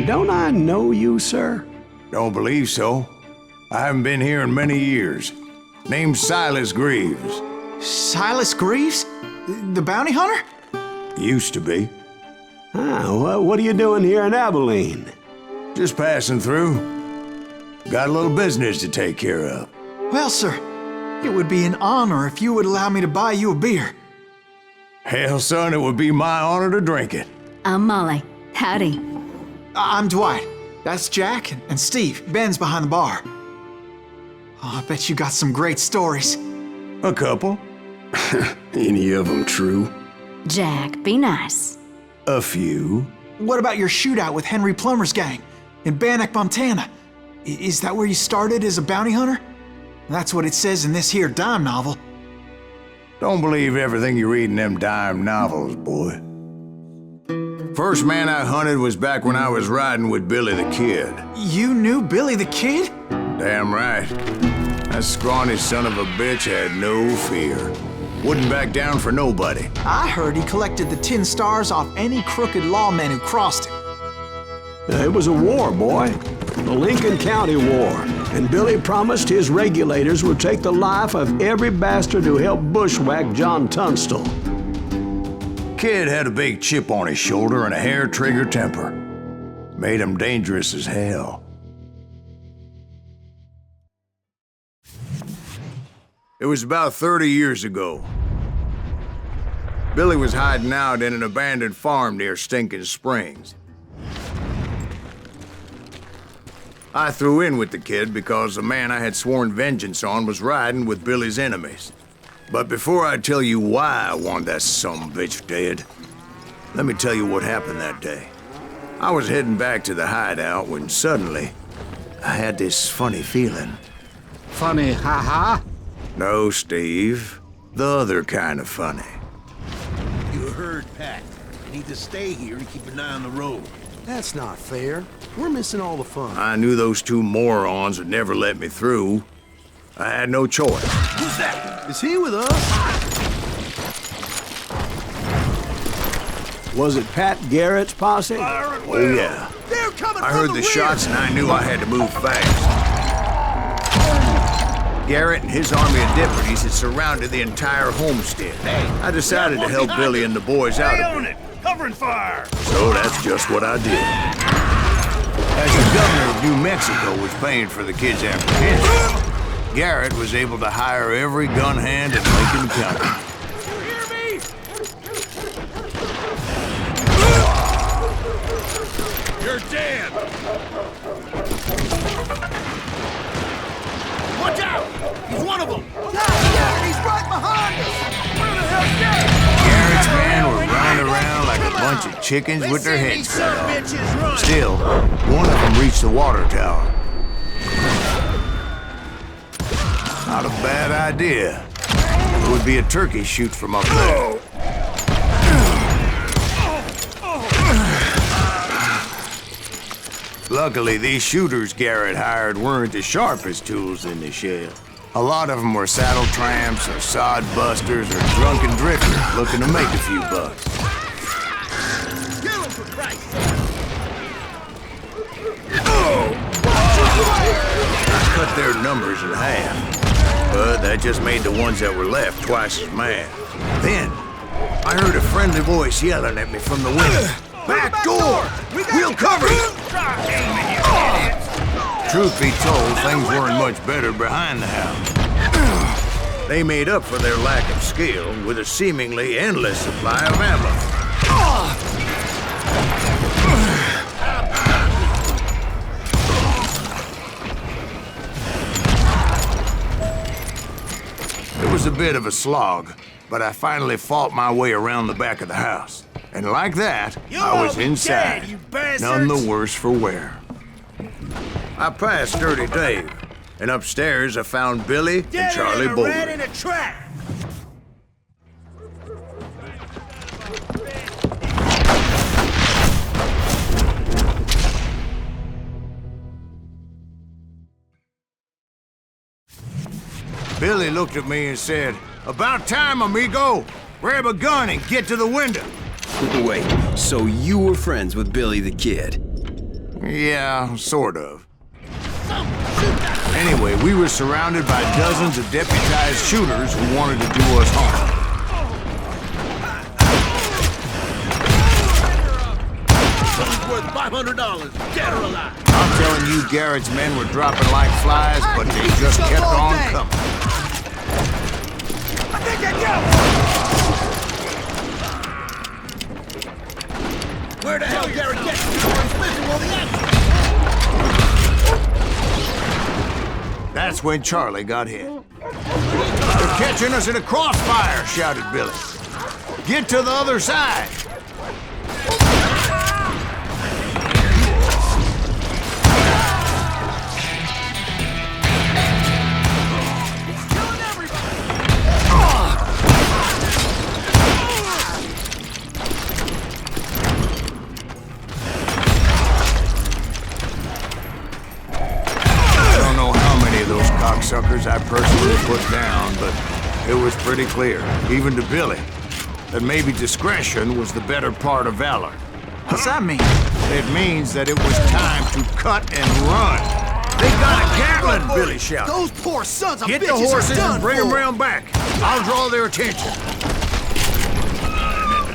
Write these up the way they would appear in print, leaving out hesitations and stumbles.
don't I know you, sir? Don't believe so. I haven't been here in many years. Name's Silas Greaves. Silas Greaves? The bounty hunter? Used to be. Well, what are you doing here in Abilene? Just passing through. Got a little business to take care of. Well, sir, it would be an honor if you would allow me to buy you a beer. Hell, son, it would be my honor to drink it. I'm Molly. Howdy. I'm Dwight. That's Jack and Steve. Ben's behind the bar. Oh, I bet you got some great stories. A couple. Any of them true? Jack, be nice. A few. What about your shootout with Henry Plummer's gang in Bannock, Montana? Is that where you started as a bounty hunter? That's what it says in this here dime novel. Don't believe everything you read in them dime novels, boy. First man I hunted was back when I was riding with Billy the Kid. You knew Billy the Kid? Damn right. That scrawny son of a bitch had no fear. Wouldn't back down for nobody. I heard he collected the 10 stars off any crooked lawman who crossed him. It was a war, boy. The Lincoln County War. And Billy promised his regulators would take the life of every bastard who helped bushwhack John Tunstall. Kid had a big chip on his shoulder and a hair-trigger temper. Made him dangerous as hell. It was about 30 years ago. Billy was hiding out in an abandoned farm near Stinking Springs. I threw in with the kid because the man I had sworn vengeance on was riding with Billy's enemies. But before I tell you why I want that sumbitch dead, let me tell you what happened that day. I was heading back to the hideout when suddenly I had this funny feeling. Funny, ha-ha? No, Steve. The other kind of funny. You heard Pat. You need to stay here and keep an eye on the road. That's not fair. We're missing all the fun. I knew those two morons would never let me through. I had no choice. Who's that? Is he with us? Was it Pat Garrett's posse? Oh, yeah. They're coming I heard from the rear. shots and I knew I had to move fast. Garrett and his army of deputies had surrounded the entire homestead. I decided to help Billy and the boys out a bit. Covering fire. So that's just what I did. As the governor of New Mexico was paying for the kid's apprehension, Garrett was able to hire every gun hand in Lincoln County. You hear me? You're dead. Watch out! He's one of them. He's right behind us. Where the hell's Garrett? Garrett's men were running around like a bunch of chickens with their heads cut off. Still, one of them reached the water tower. Not a bad idea. It would be a turkey shoot from up there. Luckily, these shooters Garrett hired weren't the sharpest tools in the shed. A lot of them were saddle tramps or sod busters or drunken drifters looking to make a few bucks. Kill him for Christ! I cut their numbers in half, but that just made the ones that were left twice as mad. Then, I heard a friendly voice yelling at me from the window. Back door! We'll cover you! Truth be told, things weren't much better behind the house. They made up for their lack of skill with a seemingly endless supply of ammo. It was a bit of a slog, but I finally fought my way around the back of the house. And like that, I was inside, none the worse for wear. I passed Dirty Dave, and upstairs I found Billy and Charlie Bolden. in a trap. Billy looked at me and said, "About time, amigo. Grab a gun and get to the window." Wait, so you were friends with Billy the Kid? Yeah, sort of. Anyway, we were surrounded by dozens of deputized shooters who wanted to do us harm. Worth $500, dead or alive. I'm telling you, Garrett's men were dropping like flies, but they just kept on coming. I think I got one. Where the hell Garrett get? That's when Charlie got hit. They're catching us in a crossfire, shouted Billy. Get to the other side. Suckers I personally put down, but it was pretty clear, even to Billy, that maybe discretion was the better part of valor. What's that mean? It means that it was time to cut and run. They got a Gatling, Billy shouted. Those poor sons of Get bitches the horses are done and bring them for. round back. I'll draw their attention.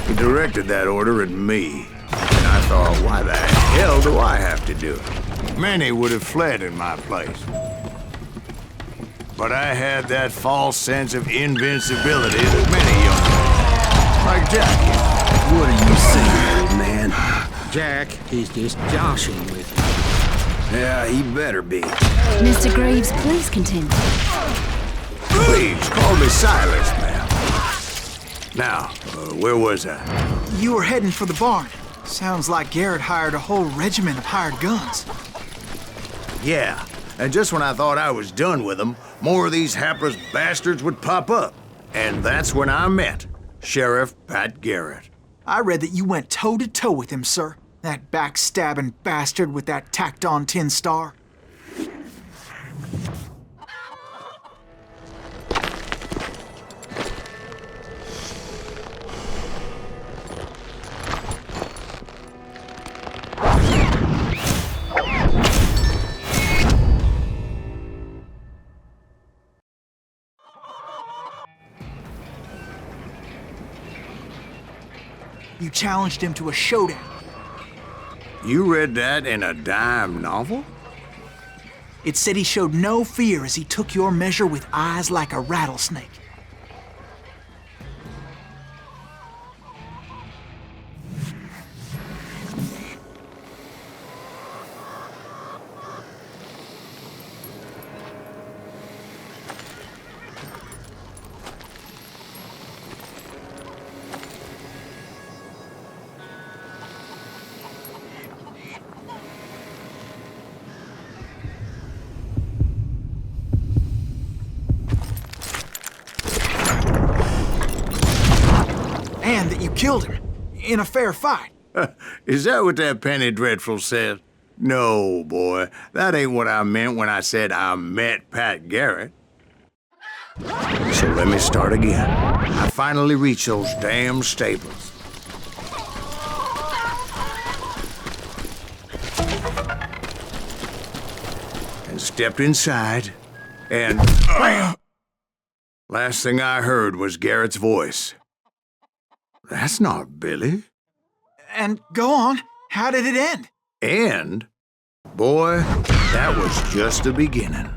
He directed that order at me, and I thought, why the hell do I have to do it? Many would have fled in my place. But I had that false sense of invincibility that many young men, like Jack. What are you saying, old man? Jack, he's just joshing with you. Yeah, he better be. Mr. Greaves, please continue. Please, call me Silas, ma'am. Now, where was I? You were heading for the barn. Sounds like Garrett hired a whole regiment of hired guns. Yeah, and just when I thought I was done with them, more of these hapless bastards would pop up. And that's when I met Sheriff Pat Garrett. I read that you went toe-to-toe with him, sir. That backstabbing bastard with that tacked-on tin star. You challenged him to a showdown. You read that in a dime novel? It said he showed no fear as he took your measure with eyes like a rattlesnake. And that you killed him in a fair fight. Is that what that penny dreadful said? No, boy. That ain't what I meant when I said I met Pat Garrett. So let me start again. I finally reached those damn stables. And stepped inside, and last thing I heard was Garrett's voice. That's not Billy. And go on, how did it end? And, boy, that was just the beginning.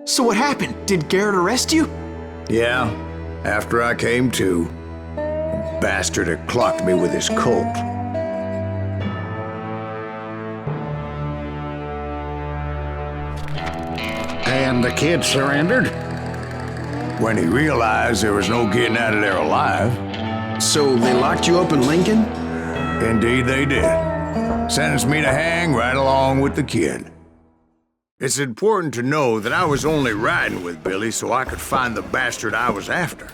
So what happened? Did Garrett arrest you? Yeah, after I came to, the bastard had clocked me with his Colt. And the kid surrendered? When he realized there was no getting out of there alive. So they locked you up in Lincoln? Indeed they did. Sentenced me to hang right along with the kid. It's important to know that I was only riding with Billy so I could find the bastard I was after.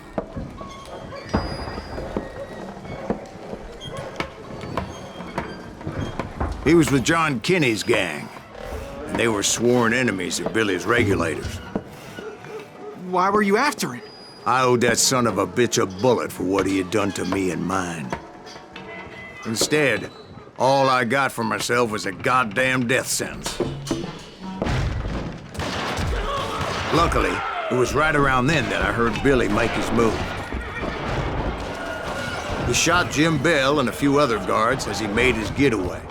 He was with John Kinney's gang, and they were sworn enemies of Billy's regulators. Why were you after him? I owed that son of a bitch a bullet for what he had done to me and mine. Instead, all I got for myself was a goddamn death sentence. Luckily, it was right around then that I heard Billy make his move. He shot Jim Bell and a few other guards as he made his getaway.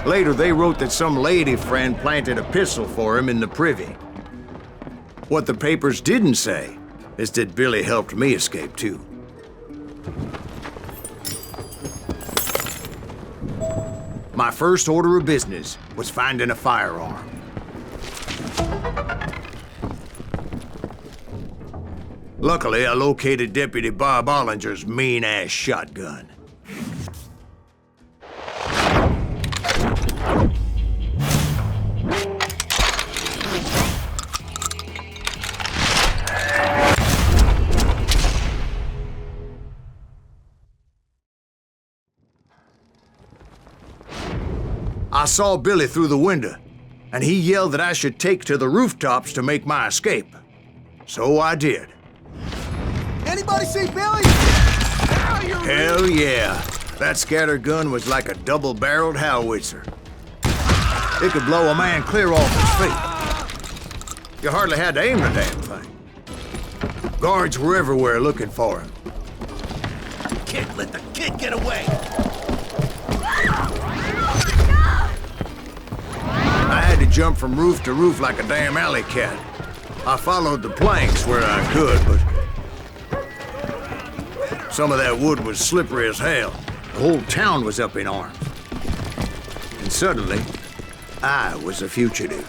Later, they wrote that some lady friend planted a pistol for him in the privy. What the papers didn't say is that Billy helped me escape, too. My first order of business was finding a firearm. Luckily, I located Deputy Bob Ollinger's mean-ass shotgun. I saw Billy through the window, and he yelled that I should take to the rooftops to make my escape. So I did. Anybody see Billy? Hell yeah. That scatter gun was like a double-barreled howitzer. It could blow a man clear off his feet. You hardly had to aim the damn thing. Guards were everywhere looking for him. Can't let the kid get away. I had to jump from roof to roof like a damn alley cat. I followed the planks where I could, but some of that wood was slippery as hell. The whole town was up in arms. And suddenly, I was a fugitive.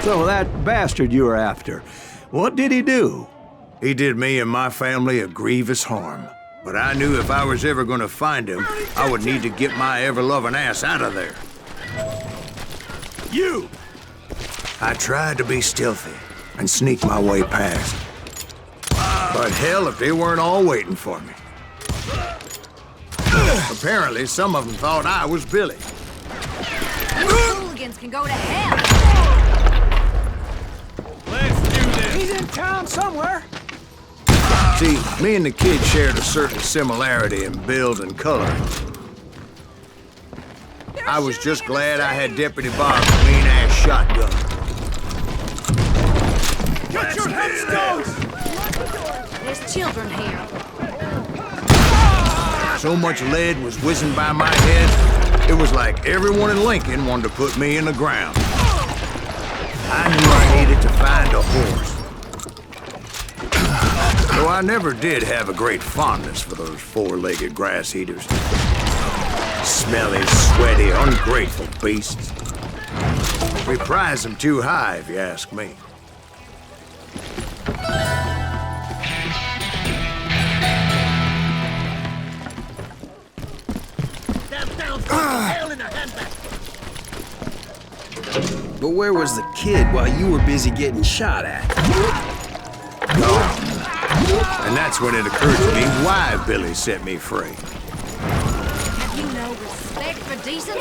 So that bastard you were after, what did he do? He did me and my family a grievous harm. But I knew if I was ever gonna find him, I would need to get my ever-loving ass out of there. You! I tried to be stealthy and sneak my way past. But hell, if they weren't all waiting for me. Apparently, some of them thought I was Billy. Hooligans can go to hell. Let's do this! He's in town somewhere. See, me and the kid shared a certain similarity in build and color. I was just glad I had Deputy Bob's mean-ass shotgun. Get your headstones! There's children here. So much lead was whizzing by my head, it was like everyone in Lincoln wanted to put me in the ground. I knew I needed to find a horse. Though I never did have a great fondness for those four-legged grass eaters. Smelly, sweaty, ungrateful beasts. We prize them too high, if you ask me. But where was the kid while you were busy getting shot at? And that's when it occurred to me why Billy set me free. Have you no respect for decency?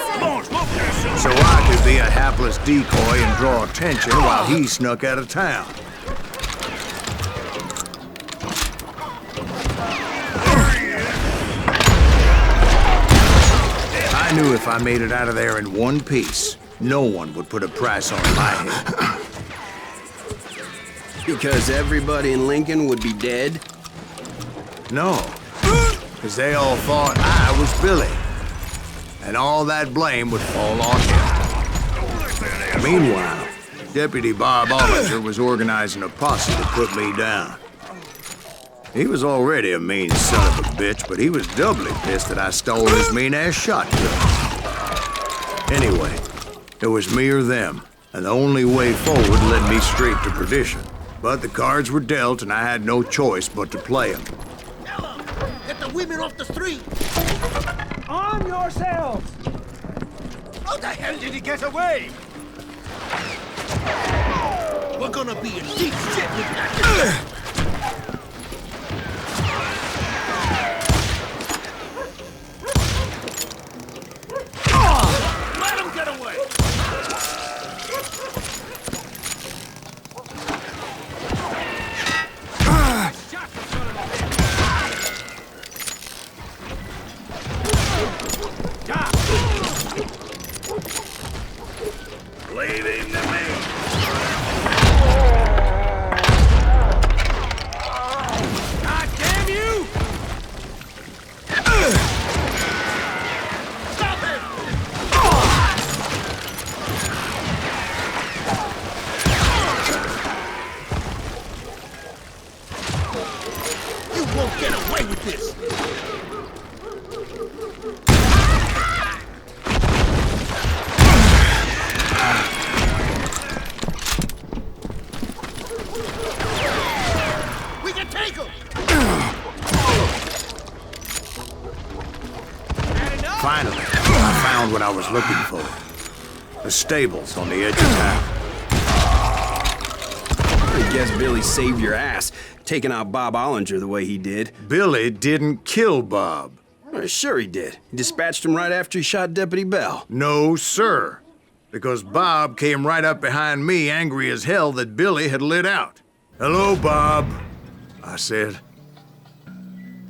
So I could be a hapless decoy and draw attention while he snuck out of town. I knew if I made it out of there in one piece, no one would put a price on my head. Because everybody in Lincoln would be dead? No, because they all thought I was Billy, and all that blame would fall on him. Meanwhile, Deputy Bob Ollinger was organizing a posse to put me down. He was already a mean son of a bitch, but he was doubly pissed that I stole his mean-ass shotgun. Anyway, it was me or them, and the only way forward led me straight to perdition. But the cards were dealt, and I had no choice but to play them. Get the women off the street! Arm yourselves! How the hell did he get away? We're gonna be in deep shit with that. Let him get away! won't get away with this! We can take him! Finally, I found what I was looking for. The stables on the edge of town. I guess Billy saved your ass, taking out Bob Ollinger the way he did. Billy didn't kill Bob. Well, sure he did. He dispatched him right after he shot Deputy Bell. No, sir. Because Bob came right up behind me, angry as hell that Billy had lit out. "Hello, Bob," I said.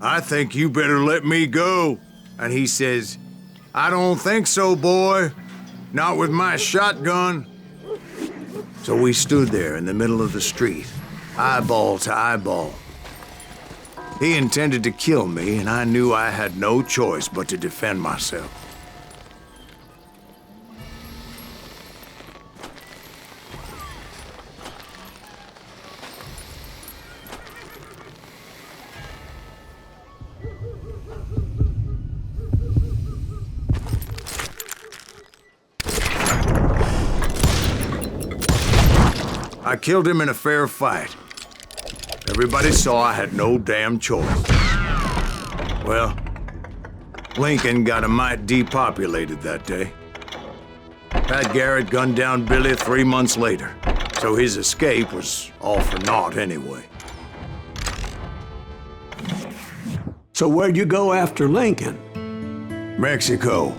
"I think you better let me go." And he says, "I don't think so, boy. Not with my shotgun." So we stood there in the middle of the street, eyeball to eyeball. He intended to kill me, and I knew I had no choice but to defend myself. I killed him in a fair fight. Everybody saw I had no damn choice. Well, Lincoln got a mite depopulated that day. Pat Garrett gunned down Billy 3 months later, so his escape was all for naught anyway. So where'd you go after Lincoln? Mexico.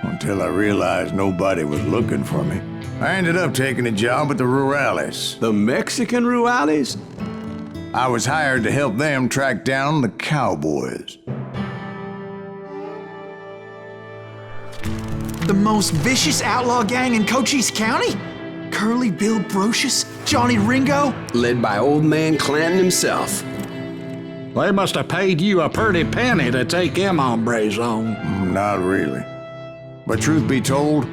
Until I realized nobody was looking for me. I ended up taking a job at the Rurales. The Mexican Rurales? I was hired to help them track down the Cowboys. The most vicious outlaw gang in Cochise County? Curly Bill Brocious? Johnny Ringo? Led by old man Clanton himself. They must have paid you a pretty penny to take them hombres on. Not really. But truth be told,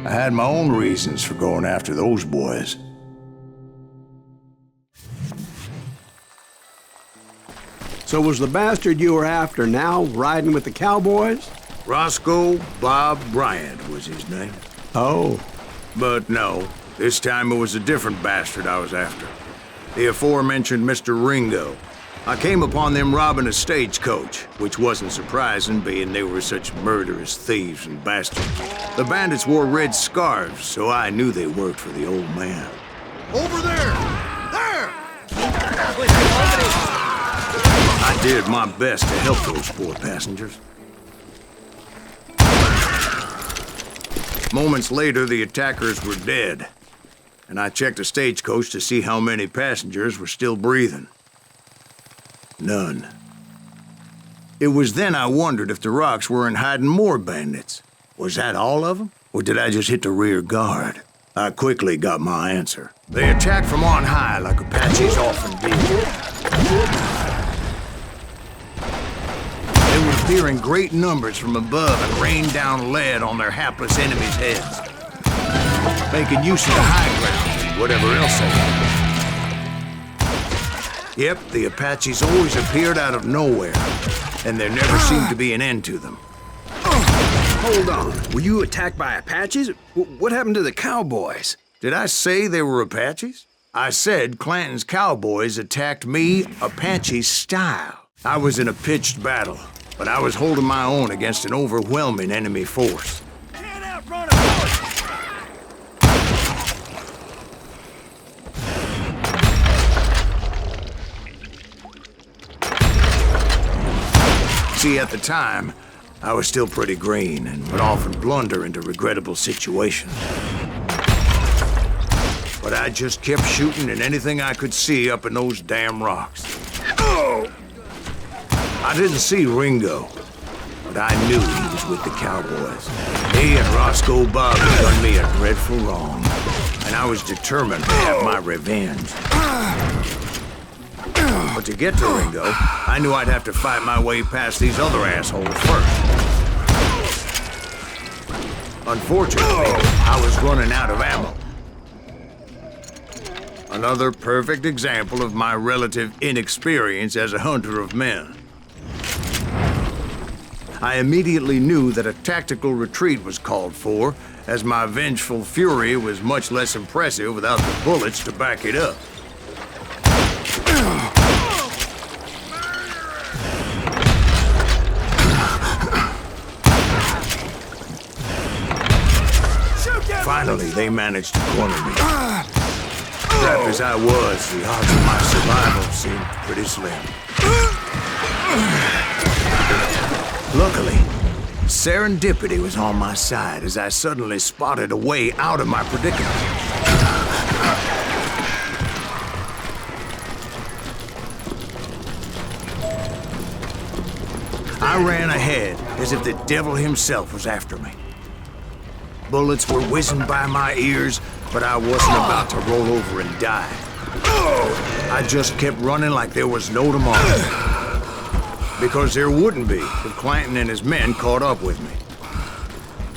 I had my own reasons for going after those boys. So was the bastard you were after now riding with the Cowboys? Roscoe Bob Bryant was his name. Oh. But no, this time it was a different bastard I was after. The aforementioned Mr. Ringo. I came upon them robbing a stagecoach, which wasn't surprising, being they were such murderous thieves and bastards. The bandits wore red scarves, so I knew they worked for the old man. Over there! There! I did my best to help those poor passengers. Moments later, the attackers were dead, and I checked the stagecoach to see how many passengers were still breathing. None. It was then I wondered if the rocks weren't hiding more bandits. Was that all of them? Or did I just hit the rear guard? I quickly got my answer. They attacked from on high like Apaches often do. They would appear in great numbers from above and rain down lead on their hapless enemies' heads, making use of the high ground and whatever else they had. Yep, the Apaches always appeared out of nowhere, and there never seemed to be an end to them. Hold on. Were you attacked by Apaches? What happened to the Cowboys? Did I say they were Apaches? I said Clanton's Cowboys attacked me Apache style. I was in a pitched battle, but I was holding my own against an overwhelming enemy force. Can't outrun a horse! See, at the time, I was still pretty green and would often blunder into regrettable situations. But I just kept shooting at anything I could see up in those damn rocks. Oh! I didn't see Ringo, but I knew he was with the Cowboys. He and Roscoe Bob had done me a dreadful wrong, and I was determined to have my revenge. But to get to Ringo, I knew I'd have to fight my way past these other assholes first. Unfortunately, I was running out of ammo. Another perfect example of my relative inexperience as a hunter of men. I immediately knew that a tactical retreat was called for, as my vengeful fury was much less impressive without the bullets to back it up. Finally, they managed to corner me. Trapped as I was, the odds of my survival seemed pretty slim. Luckily, serendipity was on my side as I suddenly spotted a way out of my predicament. I ran ahead as if the devil himself was after me. Bullets were whizzing by my ears, but I wasn't about to roll over and die. I just kept running like there was no tomorrow. Because there wouldn't be if Clanton and his men caught up with me.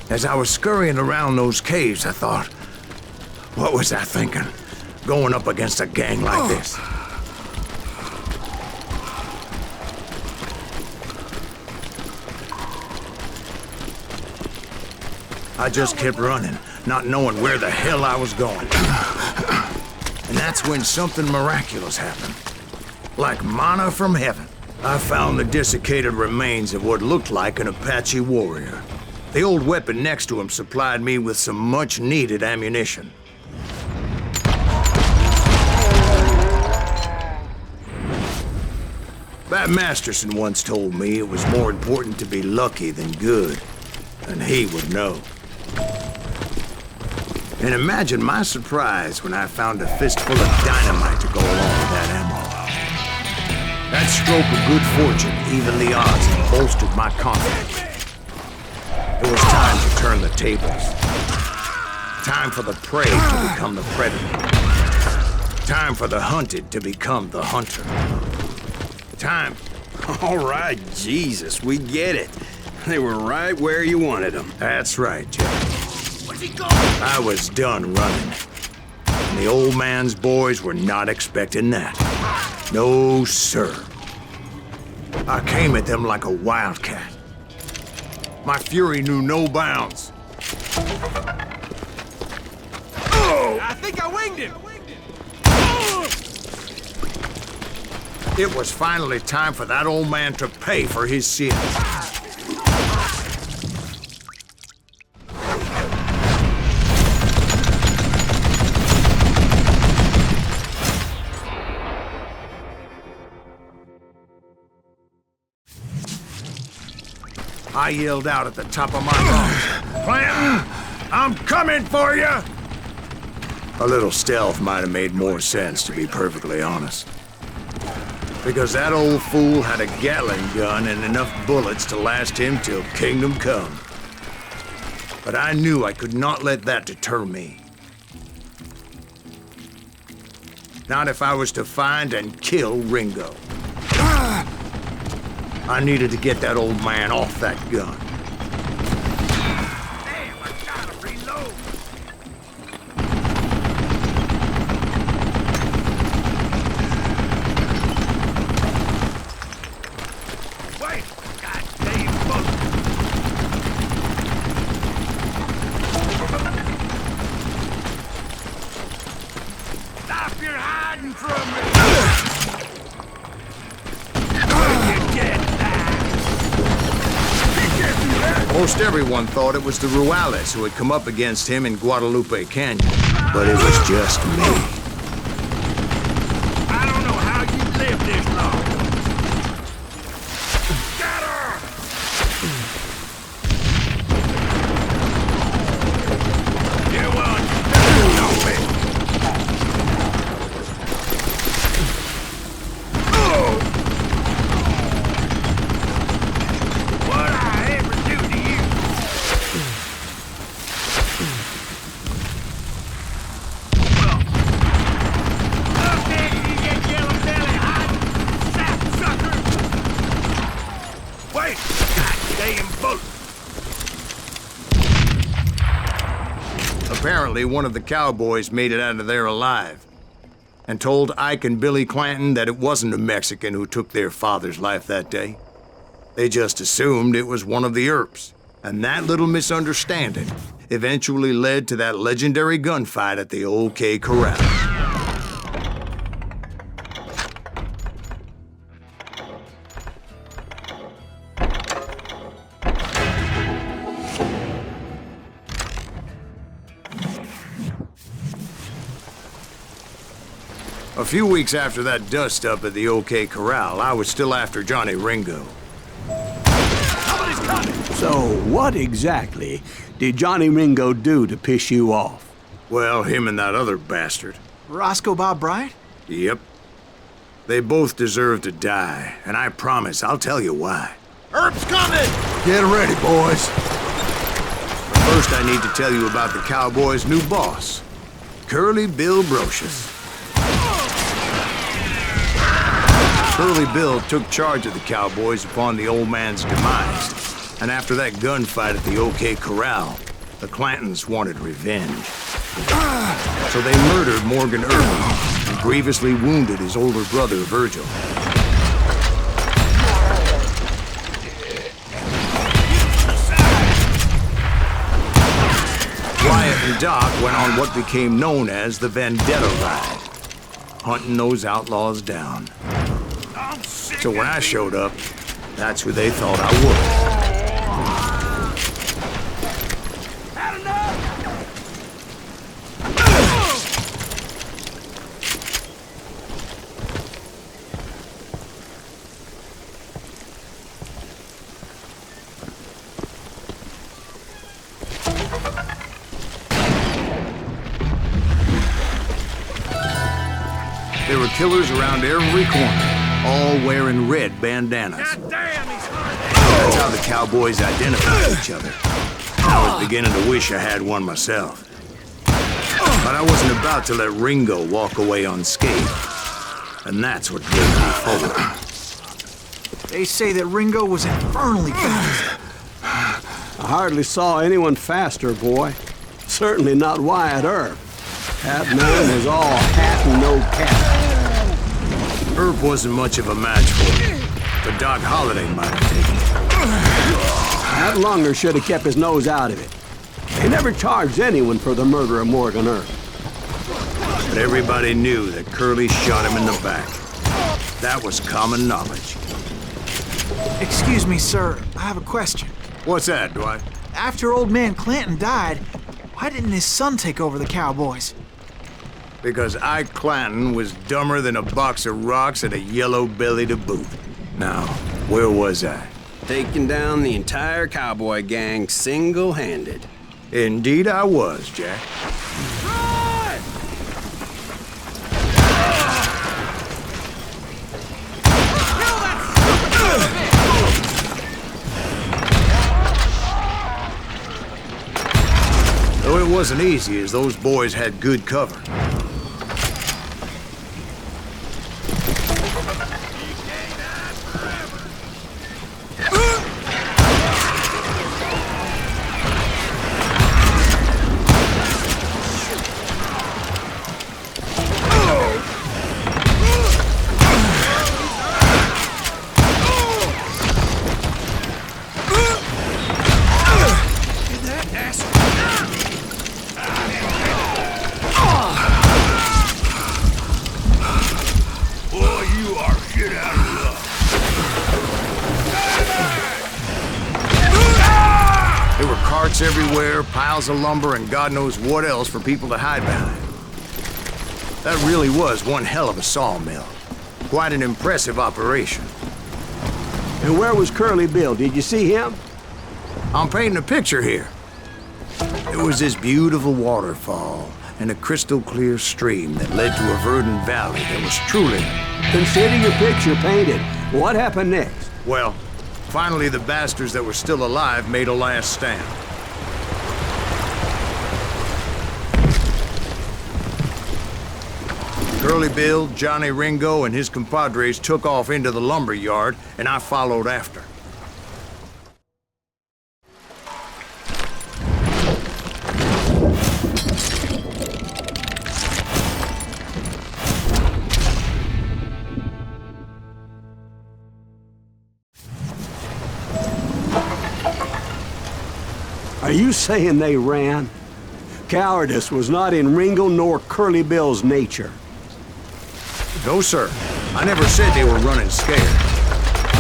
As I was scurrying around those caves, I thought, what was I thinking, going up against a gang like this? I just kept running, not knowing where the hell I was going. And that's when something miraculous happened. Like manna from heaven. I found the desiccated remains of what looked like an Apache warrior. The old weapon next to him supplied me with some much-needed ammunition. Bat Masterson once told me it was more important to be lucky than good, and he would know. And imagine my surprise when I found a fistful of dynamite to go along with that ammo. That stroke of good fortune evened the odds and bolstered my confidence. It was time to turn the tables. Time for the prey to become the predator. Time for the hunted to become the hunter. Time. All right, Jesus, we get it. They were right where you wanted them. That's right, Jasse. Where's he going? I was done running. And the old man's boys were not expecting that. No, sir. I came at them like a wildcat. My fury knew no bounds. Oh! I think I winged him! It was finally time for that old man to pay for his sins. I yelled out at the top of my lungs, "Clanton, I'm coming for you!" A little stealth might have made more sense, to be perfectly honest. Because that old fool had a Gatling gun and enough bullets to last him till kingdom come. But I knew I could not let that deter me. Not if I was to find and kill Ringo. I needed to get that old man off that gun. Damn, I gotta reload! Wait! Goddamn bullet! Stop your hiding from me! Most everyone thought it was the Ruales who had come up against him in Guadalupe Canyon, but it was just me. I don't know how you lived this long. Got her! You want what I ever do to you? Wait! Goddamn bullet! Apparently, one of the Cowboys made it out of there alive. and told Ike and Billy Clanton that it wasn't a Mexican who took their father's life that day. They just assumed it was one of the Earps, and that little misunderstanding eventually led to that legendary gunfight at the OK Corral. A few weeks after that dust-up at the OK Corral, I was still after Johnny Ringo. Somebody's coming! So, what exactly did Johnny Ringo do to piss you off? Well, him and that other bastard. Roscoe Bob Bryant? Yep. They both deserve to die, and I promise I'll tell you why. Earp's coming! Get ready, boys. But first, I need to tell you about the Cowboys' new boss, Curly Bill Brocious. Curly Bill took charge of the Cowboys upon the old man's demise, and after that gunfight at the OK Corral, the Clantons wanted revenge. So they murdered Morgan Earp and grievously wounded his older brother, Virgil. Wyatt and Doc went on what became known as the Vendetta Ride, hunting those outlaws down. So when I showed up, that's who they thought I was. Had enough! There were killers around every corner, all wearing red bandanas. God damn, he's hard! That's how the Cowboys identified each other. I was beginning to wish I had one myself. But I wasn't about to let Ringo walk away unscathed. And that's what drove me forward. They say that Ringo was infernally fast. I hardly saw anyone faster, boy. Certainly not Wyatt Earp. That man was all hat and no cap. Earp wasn't much of a match for him, but Doc Holliday might have taken it. That Lunger should have kept his nose out of it. They never charged anyone for the murder of Morgan Earp. But everybody knew that Curly shot him in the back. That was common knowledge. Excuse me, sir. I have a question. What's that, Dwight? After old man Clanton died, why didn't his son take over the Cowboys? Because Ike Clanton was dumber than a box of rocks and a yellow belly to boot. Now, where was I? Taking down the entire cowboy gang single-handed. Indeed I was, Jack. Run! Kill that stupid bitch! Though it wasn't easy, as those boys had good cover. Everywhere, piles of lumber, and God knows what else for people to hide behind. That really was one hell of a sawmill. Quite an impressive operation. And where was Curly Bill? Did you see him? I'm painting a picture here. It was this beautiful waterfall and a crystal clear stream that led to a verdant valley that was truly... Consider your picture painted. What happened next? Well, finally the bastards that were still alive made a last stand. Curly Bill, Johnny Ringo, and his compadres took off into the lumber yard, and I followed after. Are you saying they ran? Cowardice was not in Ringo nor Curly Bill's nature. No, sir. I never said they were running scared.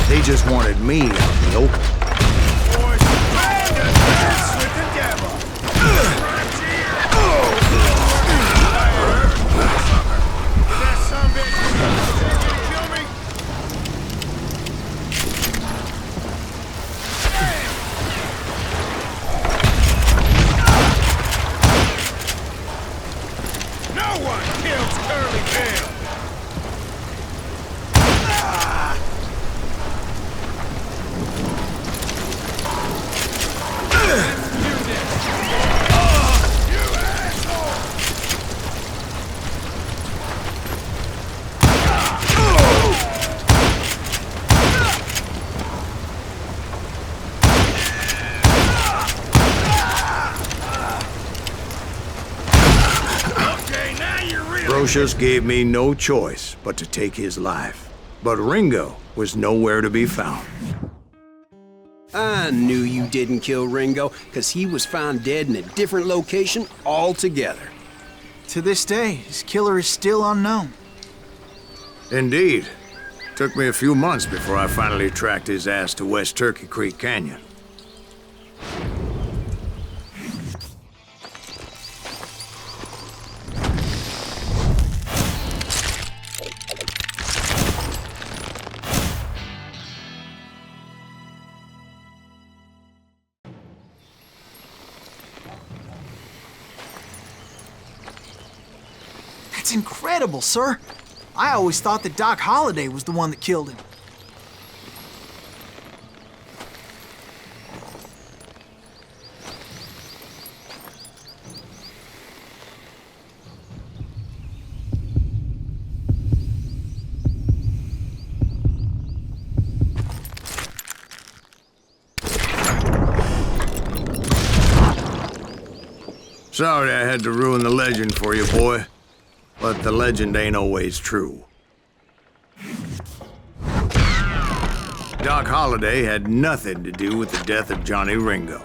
They just wanted me out in the open. Boys, and a dance with the devil. That son of a bitch kill me? No one kills Curly Bill. Brocious gave me no choice but to take his life. But Ringo was nowhere to be found. I knew you didn't kill Ringo, because he was found dead in a different location altogether. To this day, his killer is still unknown. Indeed. Took me a few months before I finally tracked his ass to West Turkey Creek Canyon. That's incredible, sir. I always thought that Doc Holliday was the one that killed him. Sorry I had to ruin the legend for you, boy. But the legend ain't always true. Doc Holliday had nothing to do with the death of Johnny Ringo.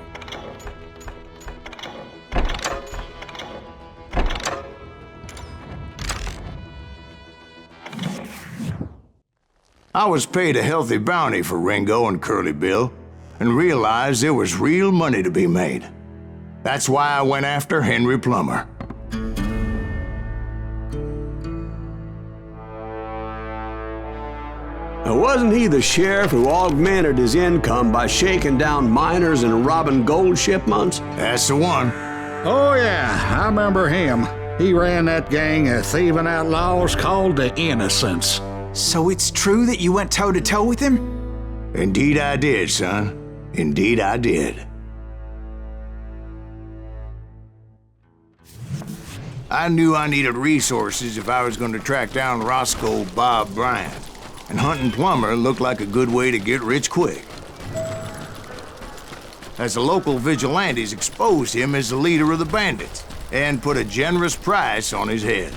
I was paid a healthy bounty for Ringo and Curly Bill, and realized there was real money to be made. That's why I went after Henry Plummer. Now, wasn't he the sheriff who augmented his income by shaking down miners and robbing gold shipments? That's the one. Oh, yeah, I remember him. He ran that gang of thieving outlaws called the Innocents. So it's true that you went toe-to-toe with him? Indeed I did, son. Indeed I did. I knew I needed resources if I was going to track down Roscoe Bob Bryant. And hunting Plummer looked like a good way to get rich quick. As the local vigilantes exposed him as the leader of the bandits, and put a generous price on his head.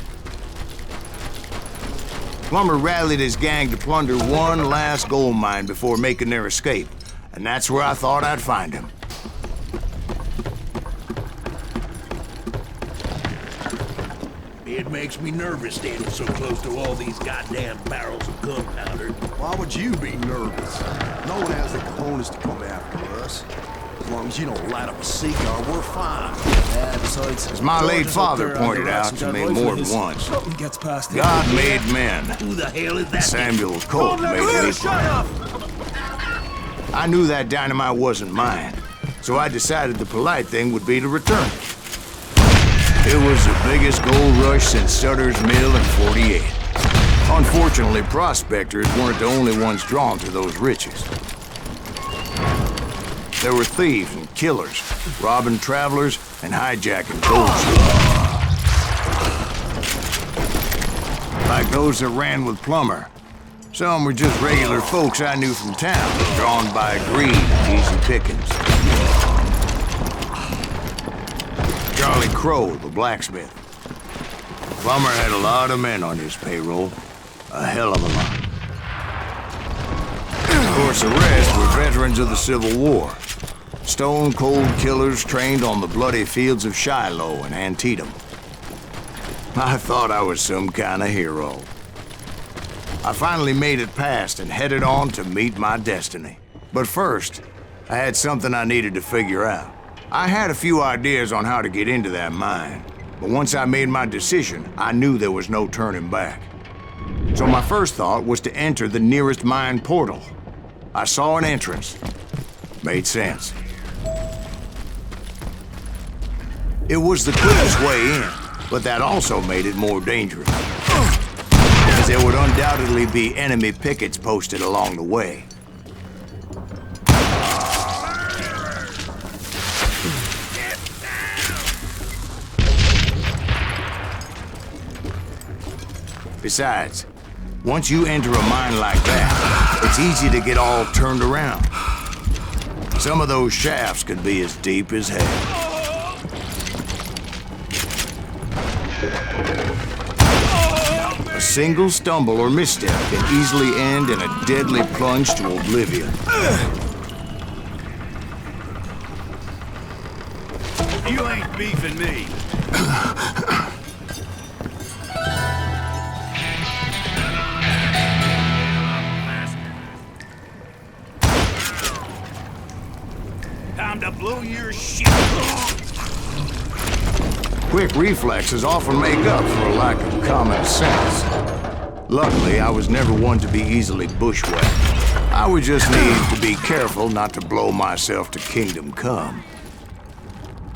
Plummer rallied his gang to plunder one last gold mine before making their escape, and that's where I thought I'd find him. It makes me nervous standing so close to all these goddamn barrels of gunpowder. Why would you be nervous? No one has the cojones to come after us. As long as you don't light up a cigar, we're fine. As my late father pointed out to me more than once, God made men. Who the hell is that? Samuel Colt made me. I knew that dynamite wasn't mine, so I decided the polite thing would be to return it. It was the biggest gold rush since Sutter's Mill in '48. Unfortunately, prospectors weren't the only ones drawn to those riches. There were thieves and killers, robbing travelers and hijacking gold ships. Like those that ran with Plummer. Some were just regular folks I knew from town, drawn by greed and easy pickings. Charlie Crow, the blacksmith. Plummer had a lot of men on his payroll. A hell of a lot. Of course, the rest were veterans of the Civil War. Stone-cold killers trained on the bloody fields of Shiloh and Antietam. I thought I was some kind of hero. I finally made it past and headed on to meet my destiny. But first, I had something I needed to figure out. I had a few ideas on how to get into that mine, but once I made my decision, I knew there was no turning back. So my first thought was to enter the nearest mine portal. I saw an entrance. Made sense. It was the quickest way in, but that also made it more dangerous. Because there would undoubtedly be enemy pickets posted along the way. Besides, once you enter a mine like that, it's easy to get all turned around. Some of those shafts could be as deep as hell. A single stumble or misstep can easily end in a deadly plunge to oblivion. You ain't beefing me. Time to blow your shit. Quick reflexes often make up for a lack of common sense. Luckily, I was never one to be easily bushwhacked. I would just need to be careful not to blow myself to kingdom come.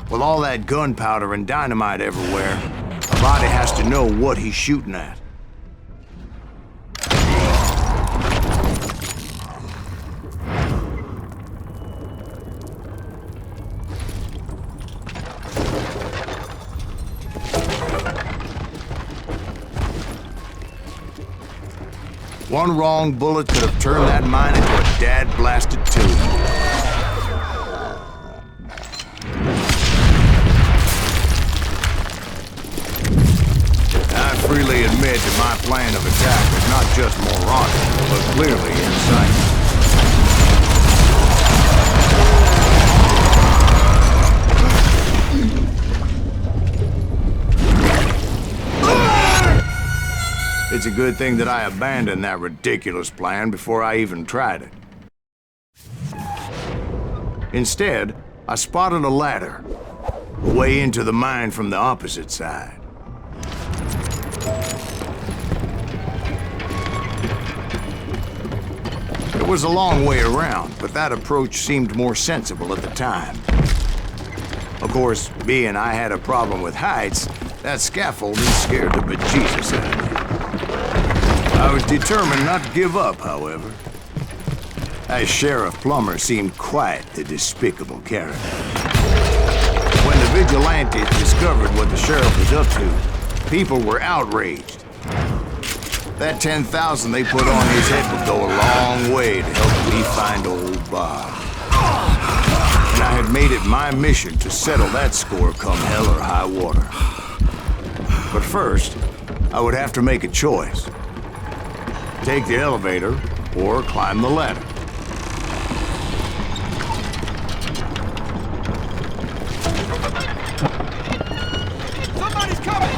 With all that gunpowder and dynamite everywhere, a body has to know what he's shooting at. One wrong bullet could have turned that mine into a dad-blasted tomb. I freely admit that my plan of attack was not just moronic, but clearly insightful. It's a good thing that I abandoned that ridiculous plan before I even tried it. Instead, I spotted a ladder, a way into the mine from the opposite side. It was a long way around, but that approach seemed more sensible at the time. Of course, being I had a problem with heights, that scaffolding scared the bejesus out of me. I was determined not to give up, however. As Sheriff Plummer seemed quite the despicable character. When the vigilantes discovered what the sheriff was up to, people were outraged. That 10,000 they put on his head would go a long way to help me find old Bob. And I had made it my mission to settle that score come hell or high water. But first, I would have to make a choice. Take the elevator or climb the ladder. Somebody's coming!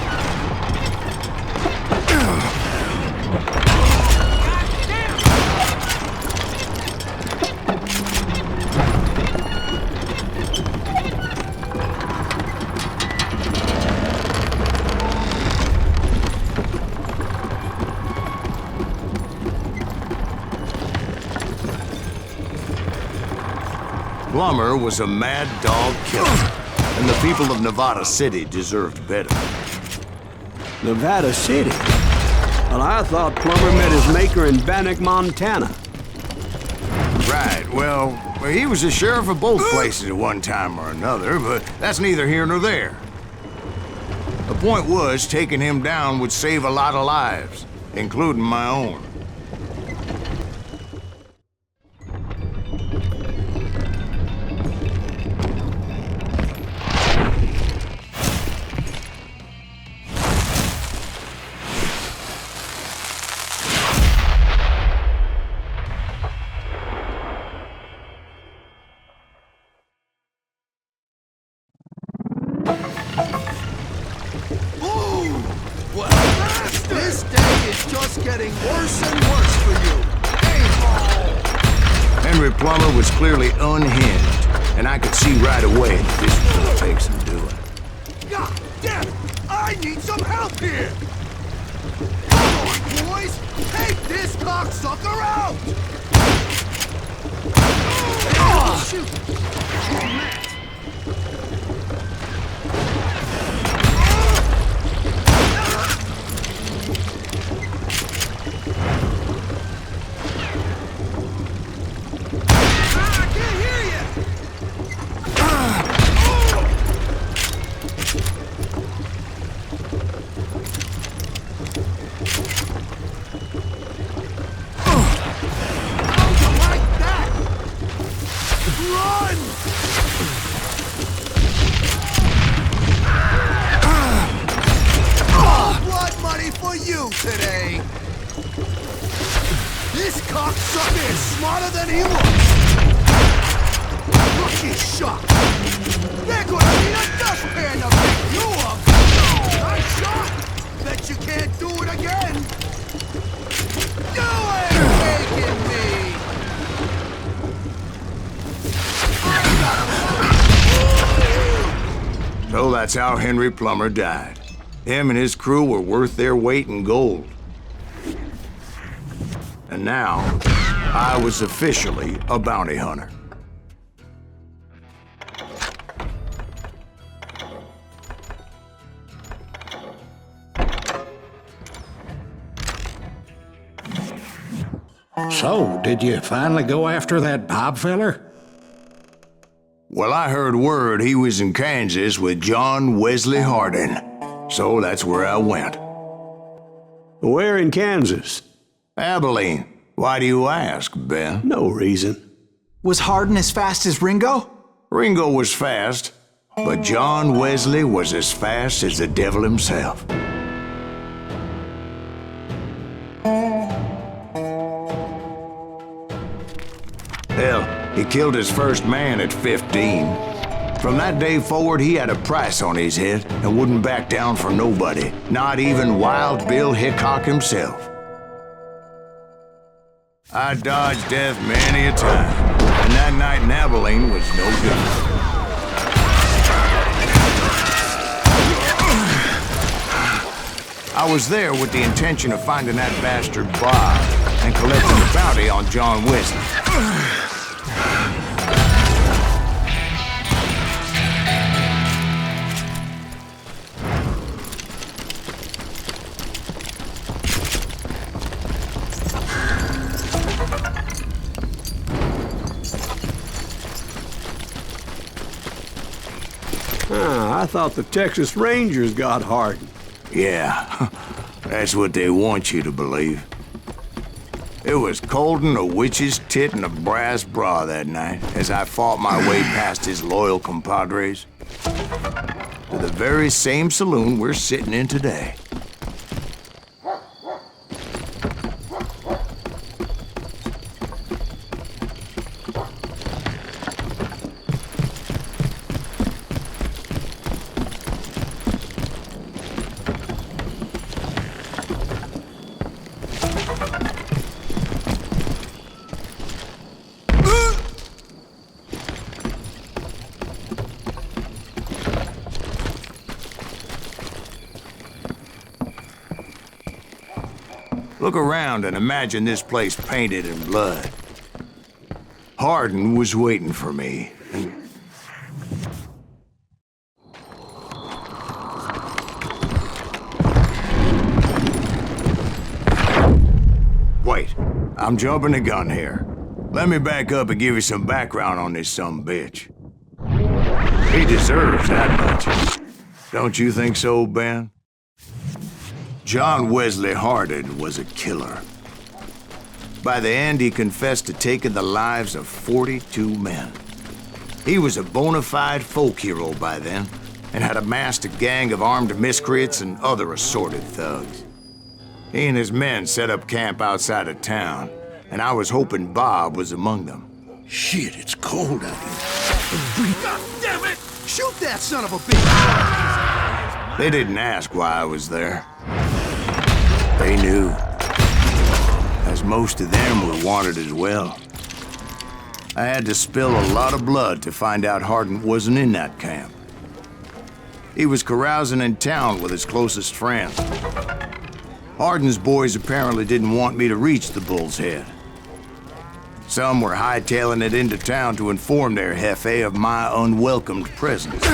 Plummer was a mad dog killer, and the people of Nevada City deserved better. Nevada City? Well, I thought Plummer met his maker in Bannock, Montana. Right, well, he was the sheriff of both places at one time or another, but that's neither here nor there. The point was, taking him down would save a lot of lives, including my own. This day is just getting worse and worse for you. Henry Plummer was clearly unhinged, and I could see right away that this was gonna take some doing. God damn it! I need some help here! Come on, boys! Take this cocksucker out! Oh, shoot! Today. This cocksucker is smarter than he looks. Lucky shot. They're gonna need a dustpan to pick you up. Nice shot. Bet you can't do it again. You ain't taking me. So that's how Henry Plummer died. Him and his crew were worth their weight in gold. And now, I was officially a bounty hunter. So, did you finally go after that Bob feller? Well, I heard word he was in Kansas with John Wesley Hardin. So that's where I went. Where in Kansas? Abilene. Why do you ask, Ben? No reason. Was Hardin as fast as Ringo? Ringo was fast, but John Wesley was as fast as the devil himself. Hell, he killed his first man at 15. From that day forward, he had a price on his head and wouldn't back down for nobody, not even Wild Bill Hickok himself. I dodged death many a time, and that night in Abilene was no different. I was there with the intention of finding that bastard Bob and collecting the bounty on John Wesley. I thought the Texas Rangers got Hardin. Yeah, that's what they want you to believe. It was cold and a witch's tit and a brass bra that night as I fought my way past his loyal compadres to the very same saloon we're sitting in today. Look around and imagine this place painted in blood. Hardin was waiting for me, and... Wait, I'm jumping the gun here. Let me back up and give you some background on this sumbitch. He deserves that much. Don't you think so, Ben? John Wesley Hardin was a killer. By the end, he confessed to taking the lives of 42 men. He was a bona fide folk hero by then, and had amassed a gang of armed miscreants and other assorted thugs. He and his men set up camp outside of town, and I was hoping Bob was among them. Shit, it's cold out here. God damn it! Shoot that son of a bitch! They didn't ask why I was there. They knew, as most of them were wanted as well. I had to spill a lot of blood to find out Hardin wasn't in that camp. He was carousing in town with his closest friends. Hardin's boys apparently didn't want me to reach the Bull's Head. Some were hightailing it into town to inform their jefe of my unwelcomed presence.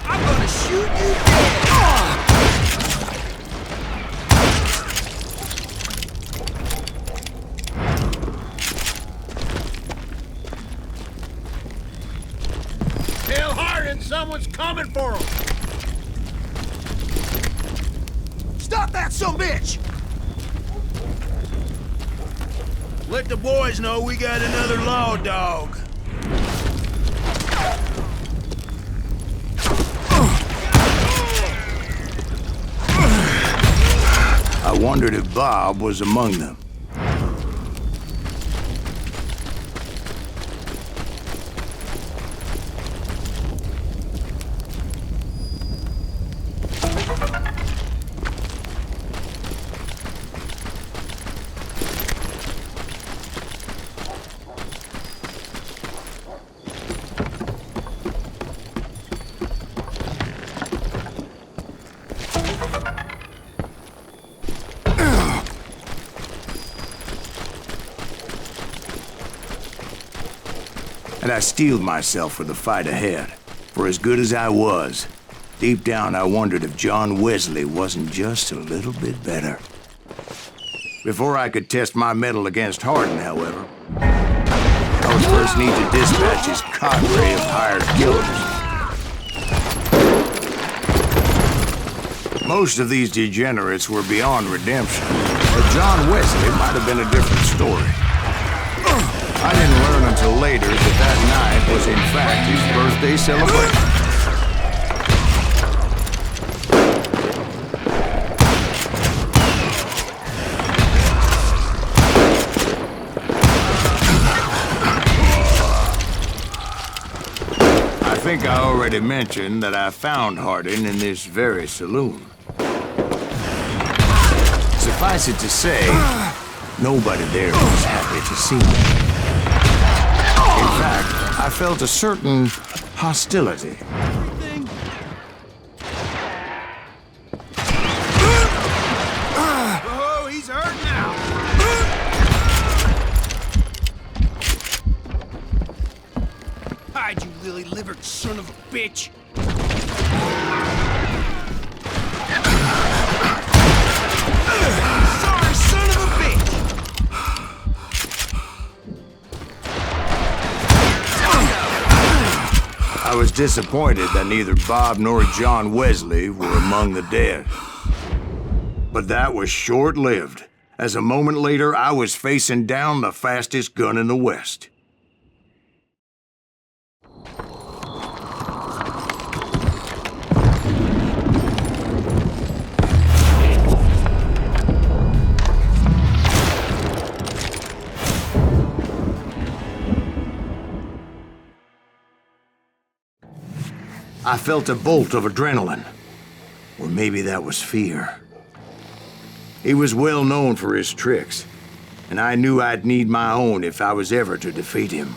I'm gonna shoot you dead! Tell Hardin someone's coming for him! Stop that sumbitch! Let the boys know we got another law dog. I wondered if Bob was among them. And I steeled myself for the fight ahead. For as good as I was, deep down I wondered if John Wesley wasn't just a little bit better. Before I could test my mettle against Hardin, however, I would first need to dispatch his cadre of hired killers. Most of these degenerates were beyond redemption, but John Wesley might have been a different story. I didn't learn until later that that night was in fact his birthday celebration. I think I already mentioned that I found Hardin in this very saloon. Suffice it to say, nobody there was happy to see me. In fact, I felt a certain hostility. Oh, he's hurt now. Hide, you lily-livered son of a bitch. Sorry, son of a bitch. I was disappointed that neither Bob nor John Wesley were among the dead. But that was short-lived, as a moment later I was facing down the fastest gun in the West. I felt a bolt of adrenaline. Or maybe that was fear. He was well known for his tricks, and I knew I'd need my own if I was ever to defeat him.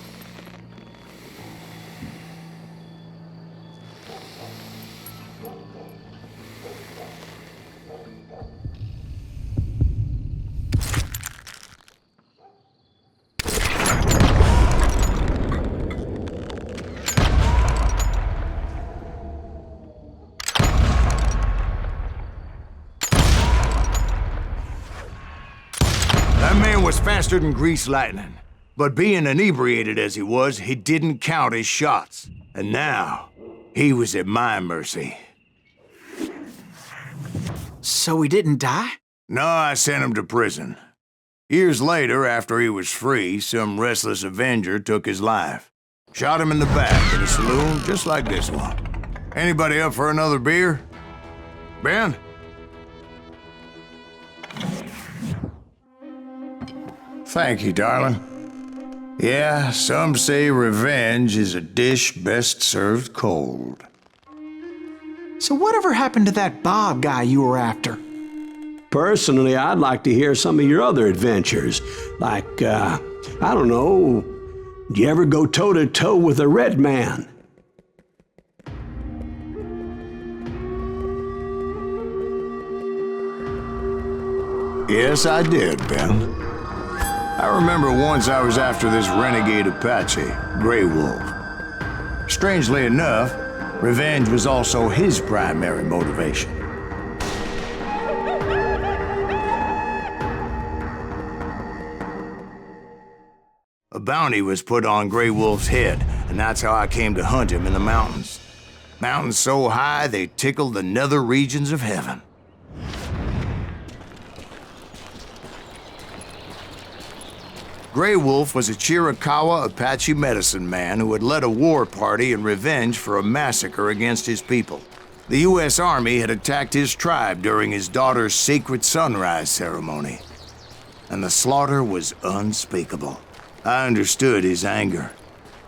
That man was faster than greased lightning. But being inebriated as he was, he didn't count his shots. And now, he was at my mercy. So he didn't die? No, I sent him to prison. Years later, after he was free, some restless avenger took his life. Shot him in the back in a saloon just like this one. Anybody up for another beer? Ben? Thank you, darling. Yeah, some say revenge is a dish best served cold. So whatever happened to that Bob guy you were after? Personally, I'd like to hear some of your other adventures. Like, I don't know, do you ever go toe-to-toe with a red man? Yes, I did, Ben. I remember once I was after this renegade Apache, Grey Wolf. Strangely enough, revenge was also his primary motivation. A bounty was put on Grey Wolf's head, and that's how I came to hunt him in the mountains. Mountains so high they tickled the nether regions of heaven. Grey Wolf was a Chiricahua Apache medicine man who had led a war party in revenge for a massacre against his people. The U.S. Army had attacked his tribe during his daughter's sacred sunrise ceremony, and the slaughter was unspeakable. I understood his anger,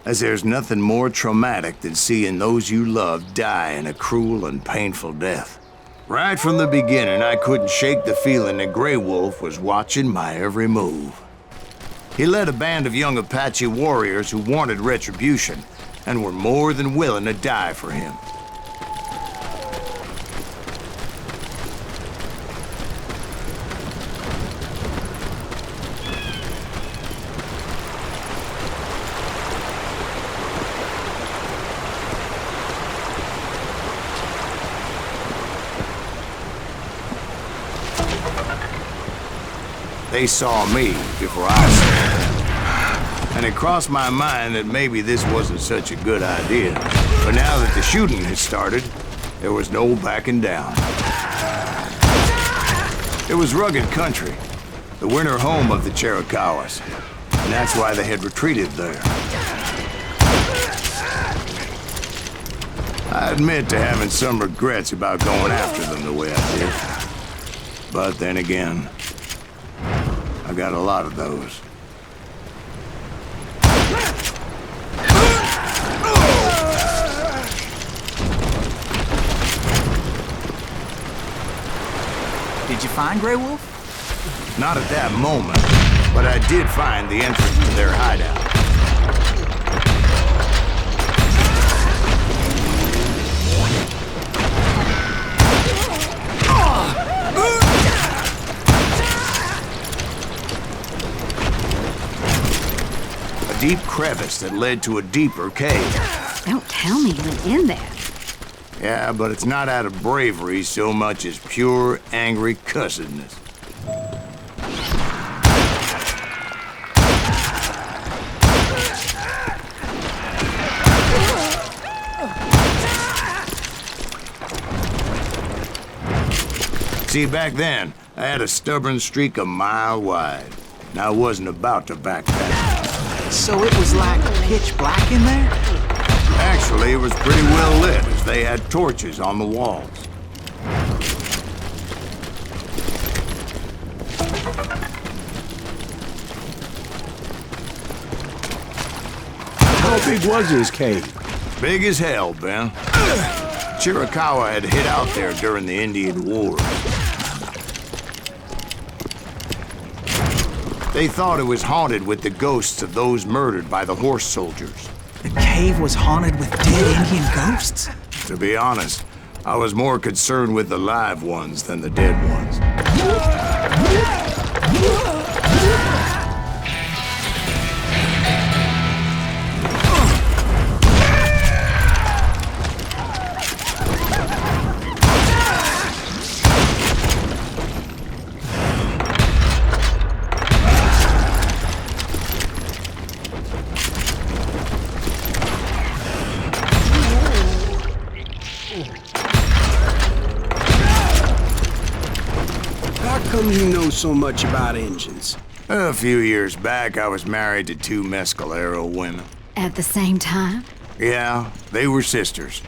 as there's nothing more traumatic than seeing those you love die in a cruel and painful death. Right from the beginning, I couldn't shake the feeling that Grey Wolf was watching my every move. He led a band of young Apache warriors who wanted retribution and were more than willing to die for him. They saw me before I saw them. And it crossed my mind that maybe this wasn't such a good idea. But now that the shooting had started, there was no backing down. It was rugged country, the winter home of the Chiricahuas, and that's why they had retreated there. I admit to having some regrets about going after them the way I did. But then again, I got a lot of those. Did you find Grey Wolf? Not at that moment, but I did find the entrance to their hideout. A deep crevice that led to a deeper cave. Don't tell me you went in there. Yeah, but it's not out of bravery so much as pure, angry cussedness. See, back then, I had a stubborn streak a mile wide, and I wasn't about to back down. So it was like pitch black in there? Actually, it was pretty well lit, as they had torches on the walls. How big was his cave? Big as hell, Ben. Chiricahua had hid out there during the Indian Wars. They thought it was haunted with the ghosts of those murdered by the horse soldiers. The cave was haunted with dead Indian ghosts? To be honest, I was more concerned with the live ones than the dead ones. How come you know so much about engines? A few years back, I was married to two Mescalero women. At the same time? Yeah, they were sisters.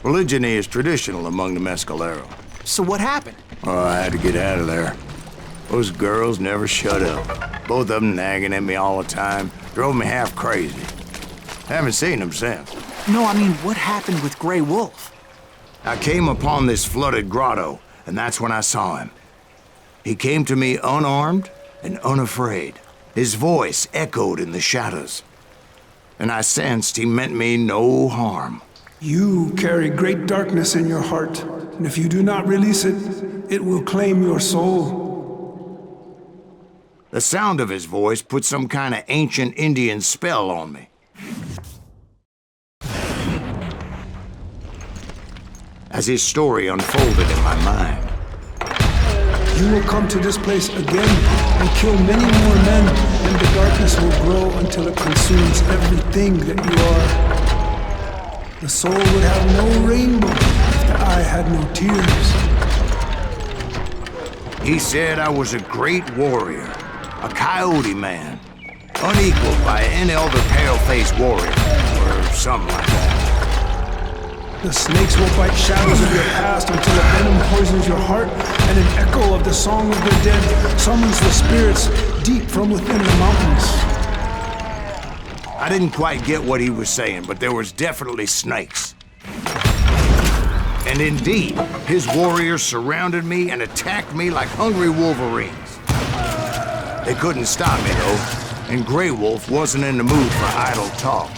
Polygyny is traditional among the Mescalero. So what happened? Oh, I had to get out of there. Those girls never shut up. Both of them nagging at me all the time, Drove me half crazy. Haven't seen him since. No, I mean, what happened with Grey Wolf? I came upon this flooded grotto, and that's when I saw him. He came to me unarmed and unafraid. His voice echoed in the shadows. And I sensed he meant me no harm. You carry great darkness in your heart, and if you do not release it, it will claim your soul. The sound of his voice put some kind of ancient Indian spell on me. As his story unfolded in my mind. You will come to this place again and kill many more men, and the darkness will grow until it consumes everything that you are. The soul would have no rainbow if the eye had no tears. He said I was a great warrior, a coyote man, unequaled by any other pale-faced warrior, or something like that. The snakes will bite shadows of your past until a venom poisons your heart, and an echo of the song of the dead summons the spirits deep from within the mountains. I didn't quite get what he was saying, but there was definitely snakes. And indeed, his warriors surrounded me and attacked me like hungry wolverines. They couldn't stop me, though, and Grey Wolf wasn't in the mood for idle talk.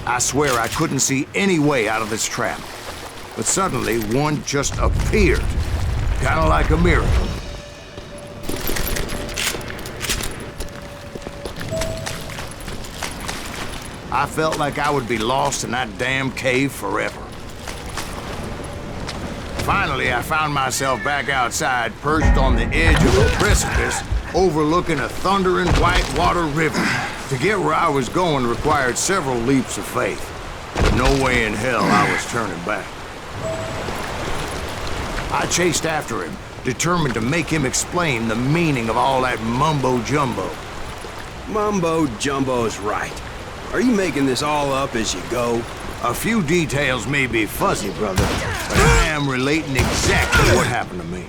I swear I couldn't see any way out of this trap. But suddenly, one just appeared. Kinda like a miracle. I felt like I would be lost in that damn cave forever. Finally, I found myself back outside, perched on the edge of a precipice, overlooking a thundering whitewater river. To get where I was going required several leaps of faith, but no way in hell I was turning back. I chased after him, determined to make him explain the meaning of all that mumbo-jumbo. Mumbo-jumbo's right. Are you making this all up as you go? A few details may be fuzzy, brother, but I am relating exactly what happened to me.